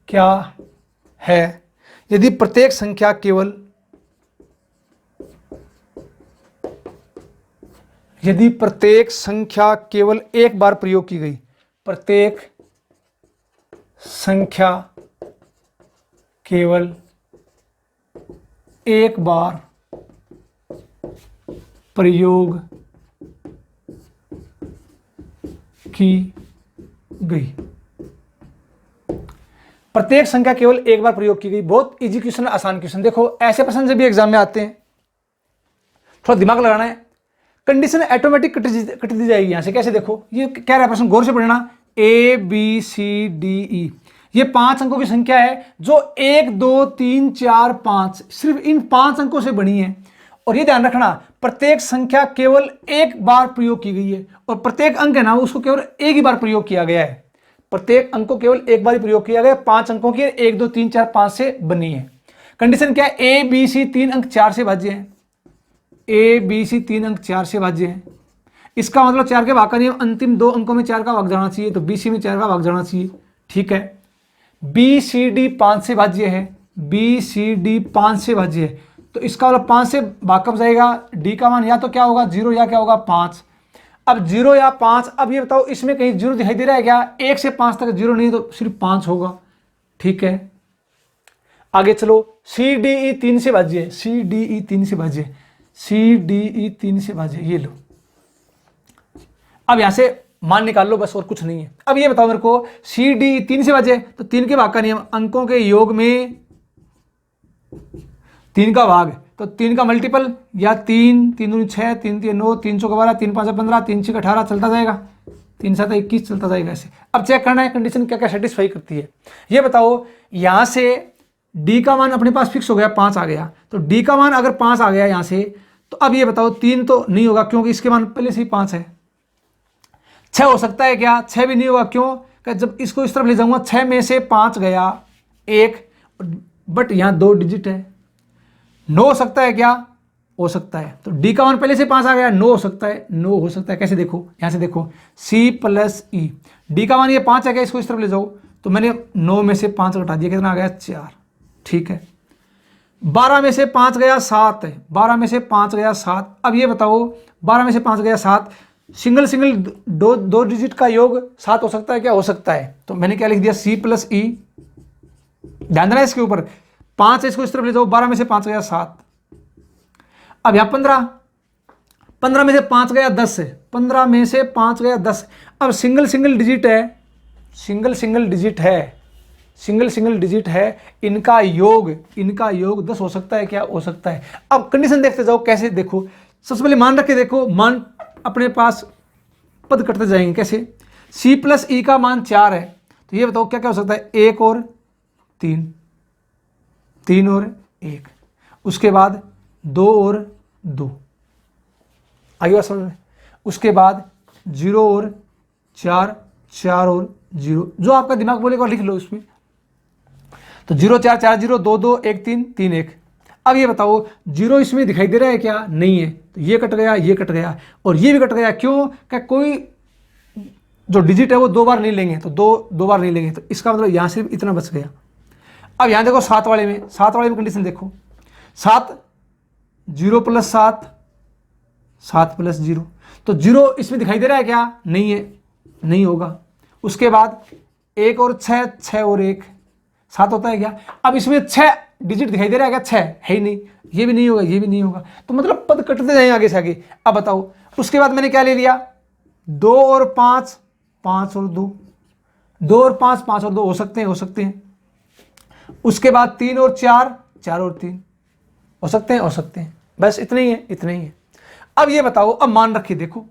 [SPEAKER 1] क्या है? यदि प्रत्येक संख्या केवल एक बार प्रयोग की गई, प्रत्येक संख्या केवल एक बार प्रयोग की गई, प्रत्येक संख्या केवल एक बार प्रयोग की गई। बहुत इजी क्वेश्चन, आसान क्वेश्चन। देखो ऐसे प्रश्न जब भी एग्जाम में आते हैं, थोड़ा दिमाग लगाना है। कंडीशन ऑटोमेटिक कट दी जाएगी यहां से। कैसे? देखो ये कह रहा है प्रश्न, गौर से पढ़ना। ABCDE ये 5 अंकों की संख्या है, जो 1, 2, 3, 4, 5 सिर्फ इन 5 अंकों से बनी है। और ये ध्यान रखना, प्रत्येक संख्या केवल एक बार प्रयोग की गई है, और प्रत्येक अंक है ना उसको केवल एक ही बार प्रयोग किया गया है। प्रत्येक अंक को केवल एक बार ही प्रयोग किया गया। 5 अंकों की 1, 2, 3, 4, 5 से बनी है। कंडीशन क्या है? ABC 3 अंक 4 से भाज्य है। ABC 3 अंक 4 से भाज्य है। इसका मतलब 4 के भाग का नियम, अंतिम 2 अंकों में 4 का भाग जाना चाहिए, तो BC में 4 का भाग जाना चाहिए। ठीक है। BCD 5 से भाज्य है। BCD 5 से भाज्य है, तो इसका मतलब 5 से भाग कब जाएगा, डी का मान या तो क्या होगा 0 या क्या होगा 5। अब 0 या 5, अब ये बताओ इसमें कहीं 0 दिखाई दे रहा है क्या, 1 से 5 तक 0 नहीं तो सिर्फ 5 होगा। ठीक है, आगे चलो, सी डी ई 3 से भाजिए, सी डी ई 3 से भाजिए, सी डी ई 3 से भाजिए, ये लो। अब यहां से मान निकाल लो बस, और कुछ नहीं है। अब ये बताओ मेरे को, सी डी 3 से भाजे तो 3 के भाग का नियम, अंकों के योग में 3 का भाग, तो 3 का मल्टीपल या 3 3 दूनी 6, 3 3 9, 3 चौका 12, 3 5 15, 3 6 18 चलता जाएगा, 3 7 21 चलता जाएगा ऐसे। अब चेक करना है कंडीशन क्या क्या सेटिस्फाई करती है। ये बताओ, यहां से डी का मान अपने पास फिक्स हो गया, 5 आ गया, तो डी का मान अगर 5 आ गया यहां से, तो अब ये बताओ 3 तो नहीं होगा क्योंकि इसके मान पहले से ही 5 है। 6 हो सकता है क्या, 6 भी नहीं होगा, क्यों कि जब इसको इस तरफ ले जाऊंगा 6 में से 5 गया 1, बट यहां 2 डिजिट है। 9 हो सकता है क्या, हो सकता है, तो डी का मान पहले से 5 आ गया, 9 हो सकता है, 9 हो सकता है। कैसे देखो, यहां से देखो, सी प्लस ई, डी का मान ये 5 है क्या, इसको इस तरफ ले जाओ, तो मैंने 9 में से 5 घटा दिया, कितना आ गया 4। ठीक है, 12 में से 5 गया 7 है, 12 में से 5 गया 7। अब ये बताओ 12 में से 5 गया 7, सिंगल सिंगल दो डिजिट का योग 7 हो सकता है क्या, हो सकता है, तो मैंने क्या लिख दिया सी प्लस ई। ध्यान देना इसके ऊपर, 5 है, इसको इस तरफ ले जाओ, 12 में से 5 गया 7। अब यहां 15 में से 5 गया 10 है, 15 में से 5 गया 10। अब सिंगल सिंगल डिजिट है, सिंगल सिंगल डिजिट है, सिंगल सिंगल डिजिट है, इनका योग 10 हो सकता है क्या, हो सकता है। अब कंडीशन देखते जाओ कैसे, देखो सबसे पहले मान रख के देखो, मान अपने पास पद कटते जाएंगे कैसे। c प्लस ई का मान 4 है, तो ये बताओ क्या क्या हो सकता है, 1 और 3, 3 और 1, उसके बाद 2 और 2, आगे बात समझ में, उसके बाद 0 और 4, 4 और 0, जो आपका दिमाग बोलेगा लिख लो उसमें। तो 0 4 4 0 2 2 1 3 3 1। अब ये बताओ 0 इसमें दिखाई दे रहा है क्या, नहीं है, तो ये कट गया, ये कट गया और ये भी कट गया, क्यों, क्या कोई जो डिजिट है वो 2 बार नहीं लेंगे, तो दो बार नहीं लेंगे, तो इसका मतलब यहां से इतना बच गया। अब यहां देखो 7 वाले में, 7 वाले में कंडीशन देखो, 7 0 प्लस 7 7 प्लस 0, तो 0 इसमें दिखाई दे रहा है क्या, नहीं है, नहीं होगा। उसके बाद 1 और 6, 6 और 1 7 होता है क्या। अब इसमें 6 डिजिट दिखाई दे रहा है क्या, 6 है ही नहीं, ये भी नहीं होगा, ये भी नहीं होगा, तो मतलब पद कटते जाएंगे आगे से आगे। अब बताओ, उसके बाद मैंने क्या ले लिया, 2 और 5, 5 और 2, 2 और 5, 5 और 2 हो सकते हैं, हो सकते हैं। उसके बाद 3 और 4, 4 और 3 हो सकते हैं, हो सकते हैं, बस इतना ही है, इतना ही है। अब ये बताओ, अब मान रखे देखो,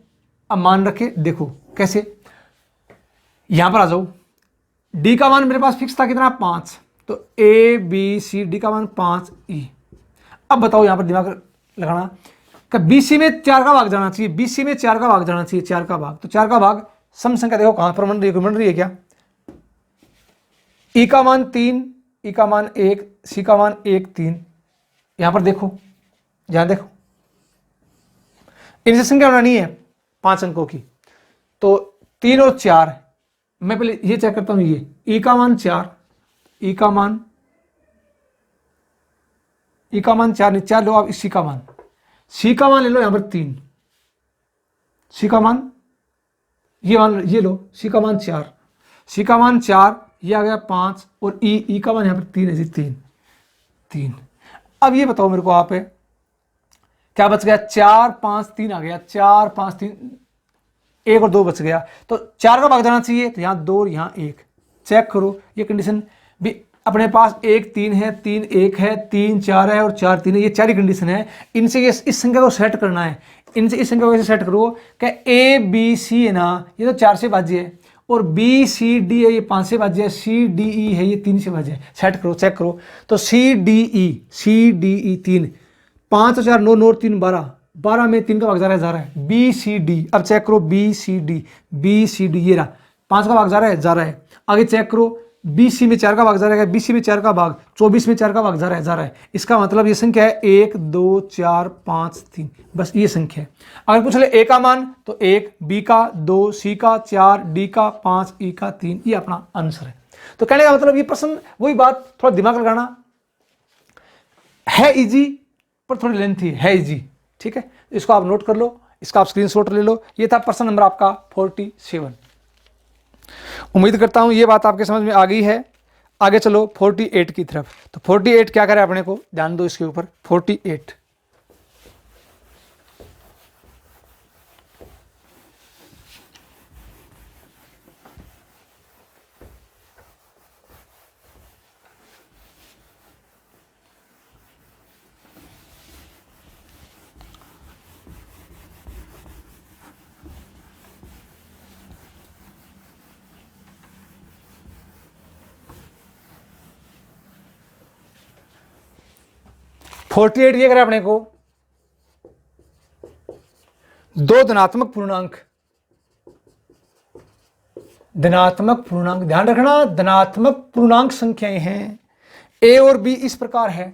[SPEAKER 1] अब मान रखे देखो कैसे, यहां पर आ जाओ, डी का मान मेरे पास फिक्स था कितना 5, तो ए बी सी, डी का मान 5 ई। अब बताओ यहां पर दिमाग लगाना, कि बीसी में 4 का भाग जाना चाहिए, बीसी में 4 का भाग जाना चाहिए, 4 का भाग, तो 4 का भाग सम संख्या देखो कहां पर बन रही है क्या, ई का मान 3, ई का मान 1, सी का मान 1 3, यहां पर देखो, यहां देखो, इनसे संख्या बनानी है 5 अंकों की, तो 3 और 4, मैं पहले ये चेक करता हूं, ये ई का मान 4, ई का मान 4 नहीं, 4 लो आप, सी का मान, सी का मान ले लो यहां पर 3, सी का मान ये लो, सी का मान 4, सी का मान 4, ये आ गया 5 और ई का मान यहां पर 3 है जी, 3। अब ये बताओ मेरे को आप है क्या बच गया, 4 5 3 आ गया, 4 5 3, 1 और 2 बच गया, तो 4 का भाग जाना चाहिए, तो यहाँ 2 और यहाँ 1, चेक करो ये कंडीशन भी अपने पास, 1 3 है, 3 1 है, 3 4 है और 4 3 है, ये 4 ही कंडीशन है। इनसे ये इस संख्या को सेट करना है, इनसे इस संख्या को कैसे सेट करो, क्या ए बी सी है ना, ये तो 4 से भाज्य है, और बी सी डी है ये 5 से भाज्य है, सी डी ई है ये 3 से भाज्य है, सेट करो चेक करो, तो सी डी ई 3, 5 और 4 9 9 और 3 12, 12 में 3 का भाग जा रहा है, बी सी डी। अब चेक करो बी सी डी, ये रहा 5 का भाग जा रहा है। आगे चेक करो, बी सी में 4 का भाग जा रहा है, बी सी में 4 का भाग, 24 में 4 का भाग जा रहा है। इसका मतलब ये संख्या है 1 2 4 5 3, बस ये संख्या है। अगर पूछ ले ए का मान, तो 1, बी का 2, सी का 4, डी का 5, ई का 3, ये अपना आंसर है। तो कहने का मतलब ये प्रश्न, वही बात, थोड़ा दिमाग लगाना है, इजी पर थोड़ी लेंथी है जी, ठीक है। इसको आप नोट कर लो, इसका आप स्क्रीनशॉट ले लो। ये था प्रश्न नंबर आपका 47। उम्मीद करता हूं ये बात आपके समझ में आ गई है। आगे चलो 48 की तरफ। तो 48 क्या करें अपने को, ध्यान दो इसके ऊपर। 48 48 ये करें अपने को, दो धनात्मक पूर्णांक, धनात्मक पूर्णांक, ध्यान रखना धनात्मक पूर्णांक संख्याएं हैं। ए और बी इस प्रकार है,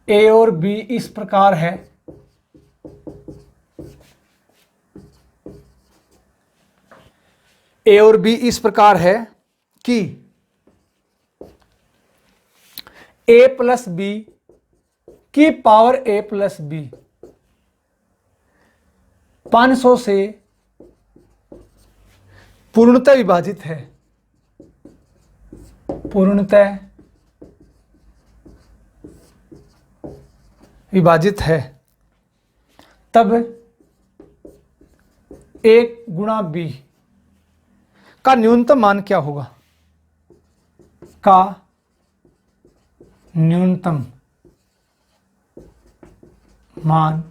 [SPEAKER 1] ए और बी इस प्रकार है, ए और बी इस प्रकार है कि ए प्लस बी की पावर ए प्लस बी 500 से पूर्णतः विभाजित है, पूर्णतः विभाजित है, तब एक गुणा बी का न्यूनतम मान क्या होगा, का न्यूनतम मान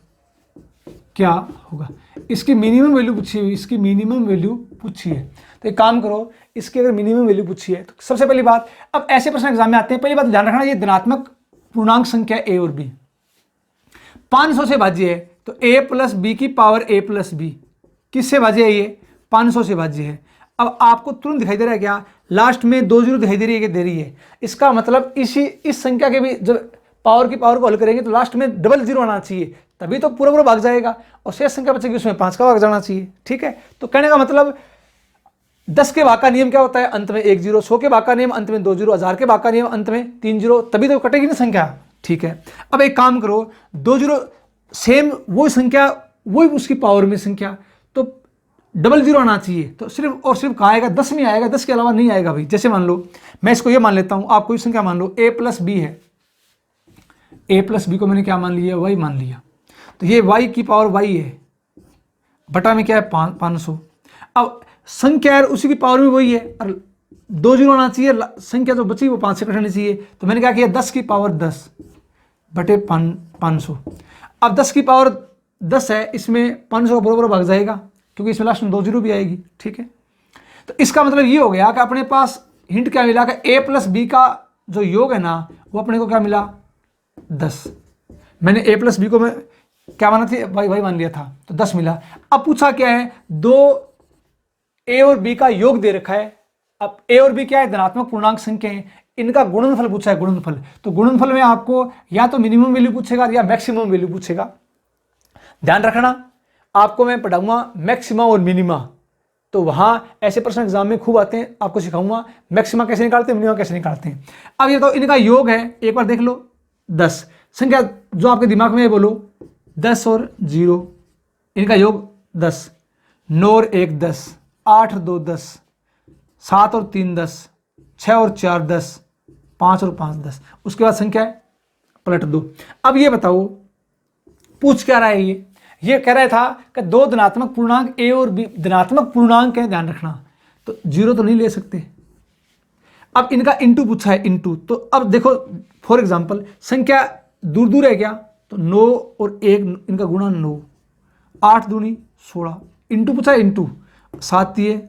[SPEAKER 1] क्या होगा। इसकी मिनिमम वैल्यू पूछी है, इसकी मिनिमम वैल्यू पूछी है। तो एक काम करो, इसकी अगर मिनिमम वैल्यू पूछी है तो सबसे पहली बात, अब ऐसे प्रश्न एग्जाम में आते हैं, पहली बात ध्यान रखना ये धनात्मक पूर्णांक संख्या ए और बी 500 से भाज्य है, तो ए प्लस बी की पावर ए प्लस बी किससे भाज्य है, ये 500 से भाज्य है। अब आपको तुरंत दिखाई दे रहा है क्या, लास्ट में 2 जीरो दिखाई दे रही है कि दे रही है, इसका मतलब इस संख्या के भी जब पावर की पावर को हल करेंगे तो लास्ट में डबल जीरो आना चाहिए, तभी तो पूरा पूरा भाग जाएगा और शेष संख्या बचेगी उसमें 5 का भाग जाना चाहिए, ठीक है। तो कहने का मतलब 10 के भाग का नियम क्या होता है, अंत में 1 जीरो, 100 के भाग का नियम अंत में 2 जीरो, 1000 के भाग का नियम अंत में 3 जीरो, तभी तो कटेगी ना संख्या, ठीक है। अब एक काम करो, 2 जीरो सेम वो संख्या, वही उसकी पावर में संख्या, तो डबल जीरो आना चाहिए, तो सिर्फ और सिर्फ कहाँ आएगा, 10 में आएगा, 10 के अलावा नहीं आएगा भाई। जैसे मान लो मैं इसको ये मान लेता हूँ, आप कोई संख्या मान लो a प्लस बी है, a प्लस बी को मैंने क्या मान लिया, y मान लिया, तो ये y की पावर y है, बटा में क्या है 500। अब संख्या यार उसी की पावर में वही है और 2 जीरो आना चाहिए, संख्या जो बची वो 5 से कटनी चाहिए, तो मैंने क्या किया 10 की पावर 10 बटे 500। अब 10 की पावर 10 है, इसमें 500 का बराबर भाग जाएगा क्योंकि इसमें लास्ट में 2 जीरो भी आएगी, ठीक है। तो इसका मतलब ये हो गया कि अपने पास हिंट क्या मिला कि a प्लस बी का जो योग है ना वो अपने को क्या मिला 10। मैंने a प्लस बी को मैं क्या माना थी, y मान लिया था, तो 10 मिला। अब पूछा क्या है, दो a और b का योग दे रखा है। अब a और b क्या है, धनात्मक पूर्णांक संख्या है, इनका गुणनफल पूछा है, गुणनफल। तो गुणनफल में आपको या तो मिनिमम वैल्यू पूछेगा या मैक्सिमम वैल्यू पूछेगा। ध्यान रखना आपको मैं पढ़ाऊंगा मैक्सिमा और मिनिमा, तो वहां ऐसे प्रश्न एग्जाम में खूब आते हैं, आपको सिखाऊंगा मैक्सिमा कैसे निकालते हैं, मिनिमा कैसे निकालते हैं। अब ये तो इनका योग है, एक बार देख लो 10, संख्या जो आपके दिमाग में है बोलो 10 और 0, इनका योग 10, 9 और 1 10, 8 और 2 10, 7 और 3 10, 6 और 4 10, 5 और 5 10, उसके बाद संख्या पलट दो। अब ये बताओ पूछ क्या रहा है, ये कह रहा था कि दो धनात्मक पूर्णांक a और b धनात्मक पूर्णांक है, ध्यान रखना, तो जीरो तो नहीं ले सकते। अब इनका इंटू पूछा है, इंटू, तो अब देखो फॉर एग्जांपल संख्या दूर दूर है क्या, तो 9 और 1 इनका गुणा 9, 8 दूनी 16, इंटू पूछा है, इंटू 7 दिए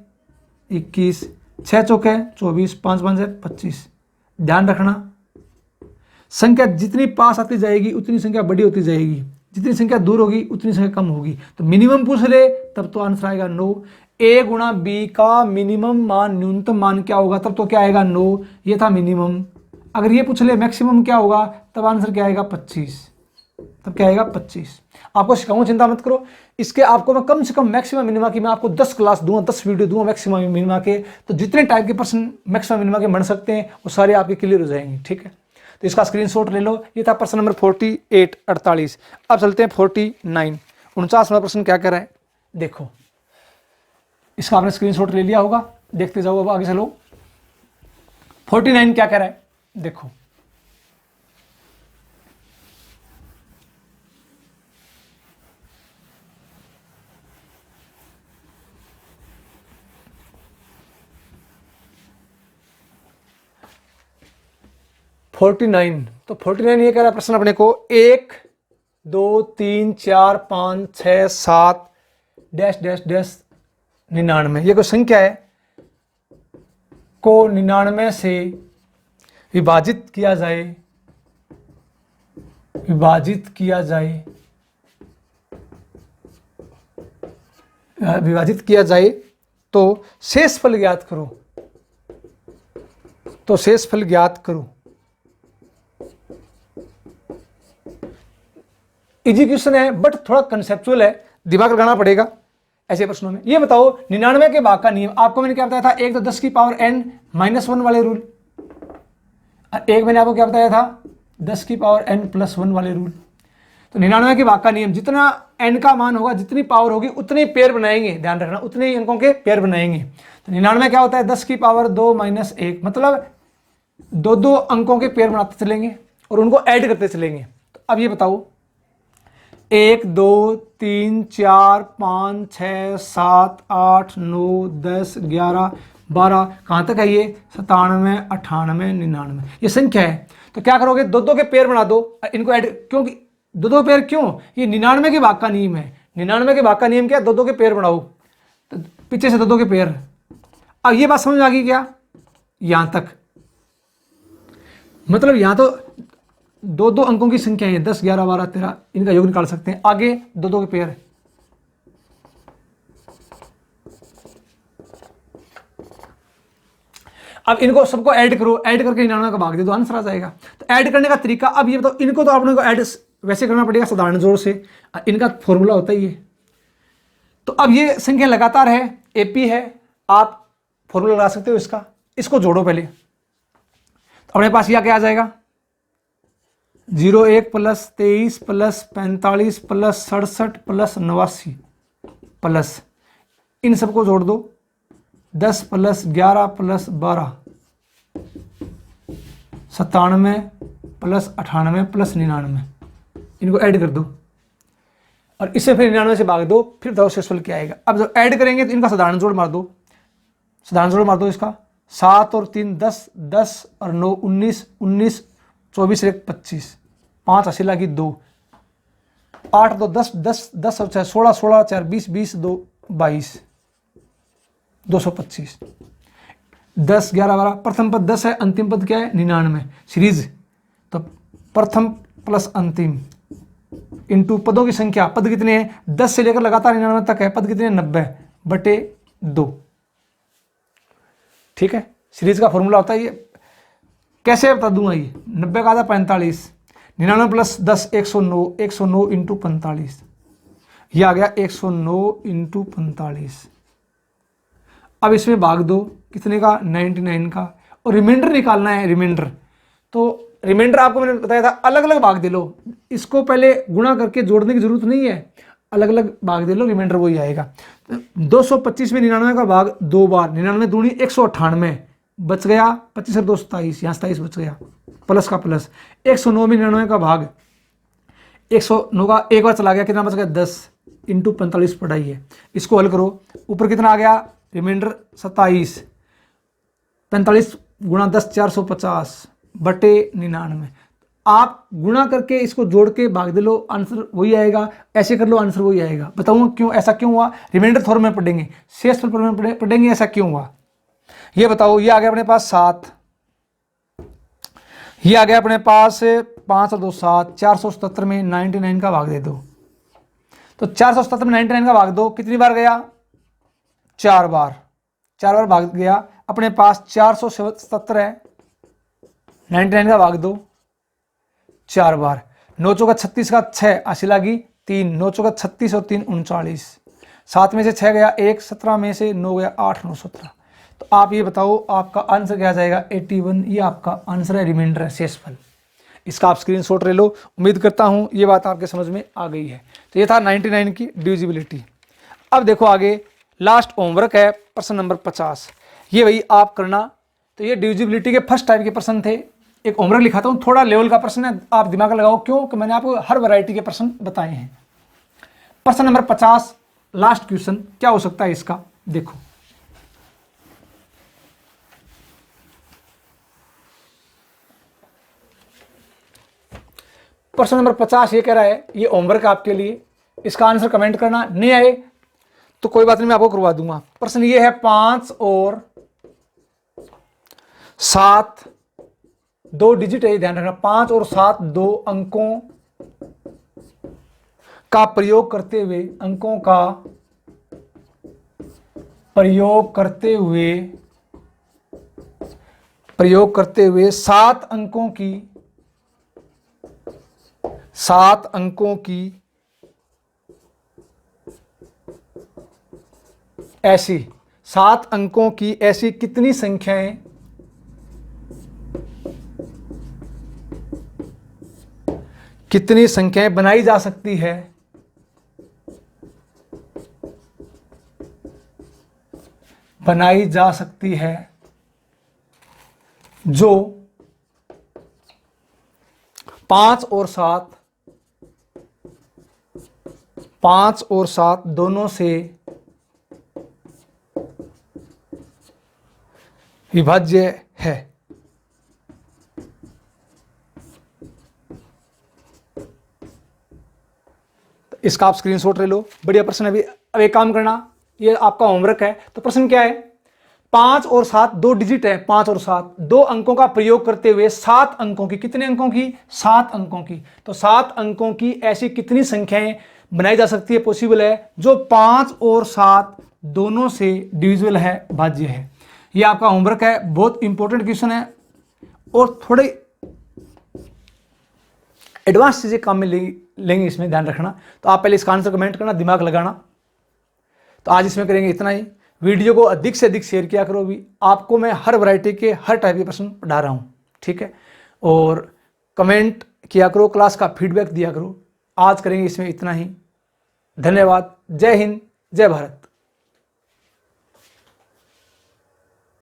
[SPEAKER 1] 21, 6 चौके 24, 5 5 25। ध्यान रखना संख्या जितनी पास आती जाएगी उतनी संख्या बड़ी होती जाएगी, जितनी संख्या दूर होगी उतनी संख्या कम होगी। तो मिनिमम पूछ ले तब तो आंसर आएगा 9, a गुणा बी का मिनिमम मान न्यूनतम मान क्या होगा, तब तो क्या आएगा 9, ये था मिनिमम। अगर ये पूछ ले मैक्सिमम क्या होगा, तब आंसर क्या आएगा 25, तब क्या आएगा 25। आपको सिखाऊंगा, चिंता मत करो, इसके आपको मैं कम से कम मैक्सिमम मिनिमा की मैं आपको 10 क्लास दूंगा, 10 वीडियो दूंगा मैक्सिमम मिनिमा के, तो जितने टाइप के प्रश्न मैक्सिमम मिनिमा के बन सकते हैं वो सारे आपके क्लियर हो जाएंगे, ठीक है। तो इसका स्क्रीनशॉट ले लो। ये था प्रश्न नंबर 48 अब चलते हैं 49 49वां प्रश्न क्या कह रहा है देखो। इसका आपने स्क्रीनशॉट ले लिया होगा, देखते जाओ। अब आगे चलो 49 क्या कह रहा है देखो। तो 49 ये कह रहा है प्रश्न अपने को 1 2 3 4 5 6 7 डैश डैश डैश 99 ये कोई संख्या है को 99 से विभाजित किया जाए तो शेषफल ज्ञात करो। इजी क्वेश्चन है बट थोड़ा कंसेप्चुअल है, दिमाग लगाना पड़ेगा ऐसे प्रश्नों में। ये बताओ 99 के भाग का नियम आपको मैंने क्या बताया था, एक तो 10 की पावर n -1 वाले रूल, एक मैंने आपको क्या बताया था 10 की पावर n +1 वाले रूल। तो 99 के भाग का नियम, जितना n का मान होगा, जितनी पावर होगी उतने पेयर बनाएंगे, ध्यान रखना उतने ही अंकों के पेयर बनाएंगे। तो 99 क्या होता है 10 की पावर 2 - 1, मतलब दो अंकों के पेयर बनाते चलेंगे और उनको ऐड करते चलेंगे। तो अब ये बताओ 1 2 3 4 5 6 7 8 9 10 11 12 कहाँ तक है ये 97 98 99 ये संख्या है। तो क्या करोगे दो के पेयर बना दो, इनको ऐड, क्योंकि दो पेयर क्यों, ये 99 के भाग का नियम है। 99 के भाग का नियम क्या है, दो के पेयर बनाओ, तो पीछे से दो के पेयर। अब ये बात समझ आ गई क्या, यहां तक मतलब यहां तो दो अंकों की संख्या है 10 11 12 13, इनका योग निकाल सकते हैं। आगे दो के पेयर, अब इनको सबको ऐड करो, ऐड करके 99 का भाग दे दो, आंसर आ जाएगा। तो ऐड करने का तरीका, अब ये बताओ इनको तो आपने को ऐड वैसे करना पड़ेगा साधारण जोड़ से, इनका फॉर्मूला होता ही है। तो अब ये संख्या लगातार है, एपी है, आप फॉर्मूला लगा सकते हो इसका, इसको जोड़ो पहले। तो अपने पास यह क्या आ जाएगा 01 + 23 + 45 + 67 + 89 प्लस इन सबको जोड़ दो 10 + 11 + 12 97 + 98 + 99, इनको ऐड कर दो और इसे फिर 99 से भाग दो, फिर बताओ शेषफल क्या आएगा। अब जब ऐड करेंगे तो इनका साधारण जोड़ मार दो, इसका 7 और 3 10, 10 और 9 19, 19 24 और 1 25, 5 80 लगी 2, 8 2 10, 10 10 और 6 16, 16 4 20, 20 2 22, 225, 10 11 12, प्रथम पद 10 है, अंतिम पद क्या है 99 सीरीज। तो प्रथम प्लस अंतिम इंटू पदों की संख्या, पद कितने हैं 10 से लेकर लगातार 99 तक है, पद कितने 90/2, ठीक है। सीरीज का फॉर्मूला होता है ये, कैसे बता दूंगा ये 90 का आधा 45, 99 + 10 109, 109 × 45, ये आ गया 109 × 45। अब इसमें भाग दो कितने का 99 का, और रिमाइंडर निकालना है, रिमाइंडर। तो रिमाइंडर आपको मैंने बताया था अलग अलग भाग दे लो, इसको पहले गुणा करके जोड़ने की जरूरत नहीं है, अलग अलग भाग दे लो, रिमाइंडर वही आएगा। 225 में 99 का भाग 2 बार, 99 दूनी 198 बच गया, 25 और 2 27, यहाँ 27 बच गया, प्लस का प्लस। 109 में 99 का भाग 109 का एक बार चला गया, कितना बच गया 10 × 45 पढ़ाई है। इसको हल करो, ऊपर कितना आ गया रिमाइंडर 27, 45 × 10 450/99। आप गुणा करके इसको जोड़ के भाग दे लो, आंसर वही आएगा, ऐसे कर लो आंसर वही आएगा। बताऊंगा क्यों, ऐसा क्यों हुआ, रिमाइंडर थोड़ा में पढ़ेंगे, शेषफल पर पढ़ेंगे, ऐसा क्यों हुआ ये बताओ। ये आ गया अपने पास 7, ये आ गया अपने पास 5 और 2 7, 477 में 99 का भाग दे दो। तो 477 में 99 का भाग दो, कितनी बार गया 4 बार, 4 बार भाग गया, अपने पास 477 है, 99 का भाग दो 4 बार, 9 चौका 36 का 6 80 लगी 3, 9 चौका 36 और 3 39, 7 में से 6 गया 1, 17 में से 9 गया 8, 9 17। तो आप ये बताओ आपका आंसर क्या आ जाएगा 81, ये आपका आंसर है, रिमाइंडर है शेषफल। इसका आप स्क्रीनशॉट ले लो। उम्मीद करता हूँ ये बात आपके समझ में आ गई है। तो ये था 99 की डिविजिबिलिटी। अब देखो आगे लास्ट होमवर्क है प्रश्न नंबर 50। ये भाई आप करना। तो ये डिविजिबिलिटी के फर्स्ट टाइप के प्रश्न थे। एक होमवर्क लिखा हूँ, थोड़ा लेवल का प्रश्न है, आप दिमाग लगाओ, क्यों कि मैंने आपको हर वैरायटी के प्रश्न बताए हैं। प्रश्न नंबर 50 लास्ट क्वेश्चन क्या हो सकता है इसका, देखो। प्रश्न नंबर 50 ये कह रहा है, ये होमवर्क आपके लिए, इसका आंसर कमेंट करना। नहीं आए तो कोई बात नहीं, मैं आपको करवा दूंगा। प्रश्न ये है 5 और 7 दो डिजिट है, ध्यान रखना। 5 और 7 दो अंकों का प्रयोग करते हुए, अंकों का प्रयोग करते हुए 7 अंकों की ऐसी 7 अंकों की ऐसी कितनी संख्याएं बनाई जा सकती है, जो 5 और 7 दोनों से विभाज्य है। इसका आप स्क्रीनशॉट ले लो, बढ़िया प्रश्न है। अब एक काम करना, ये आपका होमवर्क है। तो प्रश्न क्या है, 5 और 7 दो डिजिट है, 5 और 7 दो अंकों का प्रयोग करते हुए 7 अंकों की, कितने अंकों की, 7 अंकों की। तो 7 अंकों की ऐसी कितनी संख्याएं बनाई जा सकती है, पॉसिबल है, जो 5 और 7 दोनों से डिविजिबल है, भाज्य है। ये आपका होमवर्क है, बहुत इंपॉर्टेंट क्वेश्चन है और थोड़े एडवांस चीजें काम में लेंगे, इसमें ध्यान रखना। तो आप पहले इसका आंसर कमेंट करना, दिमाग लगाना। तो आज इसमें करेंगे इतना ही। वीडियो को अधिक से अधिक शेयर किया करो। भी आपको मैं हर वैरायटी के हर टाइप के प्रश्न पढ़ा रहा हूँ, ठीक है। और कमेंट किया करो, क्लास का फीडबैक दिया करो। आज करेंगे इसमें इतना ही। धन्यवाद। जय हिंद, जय भारत।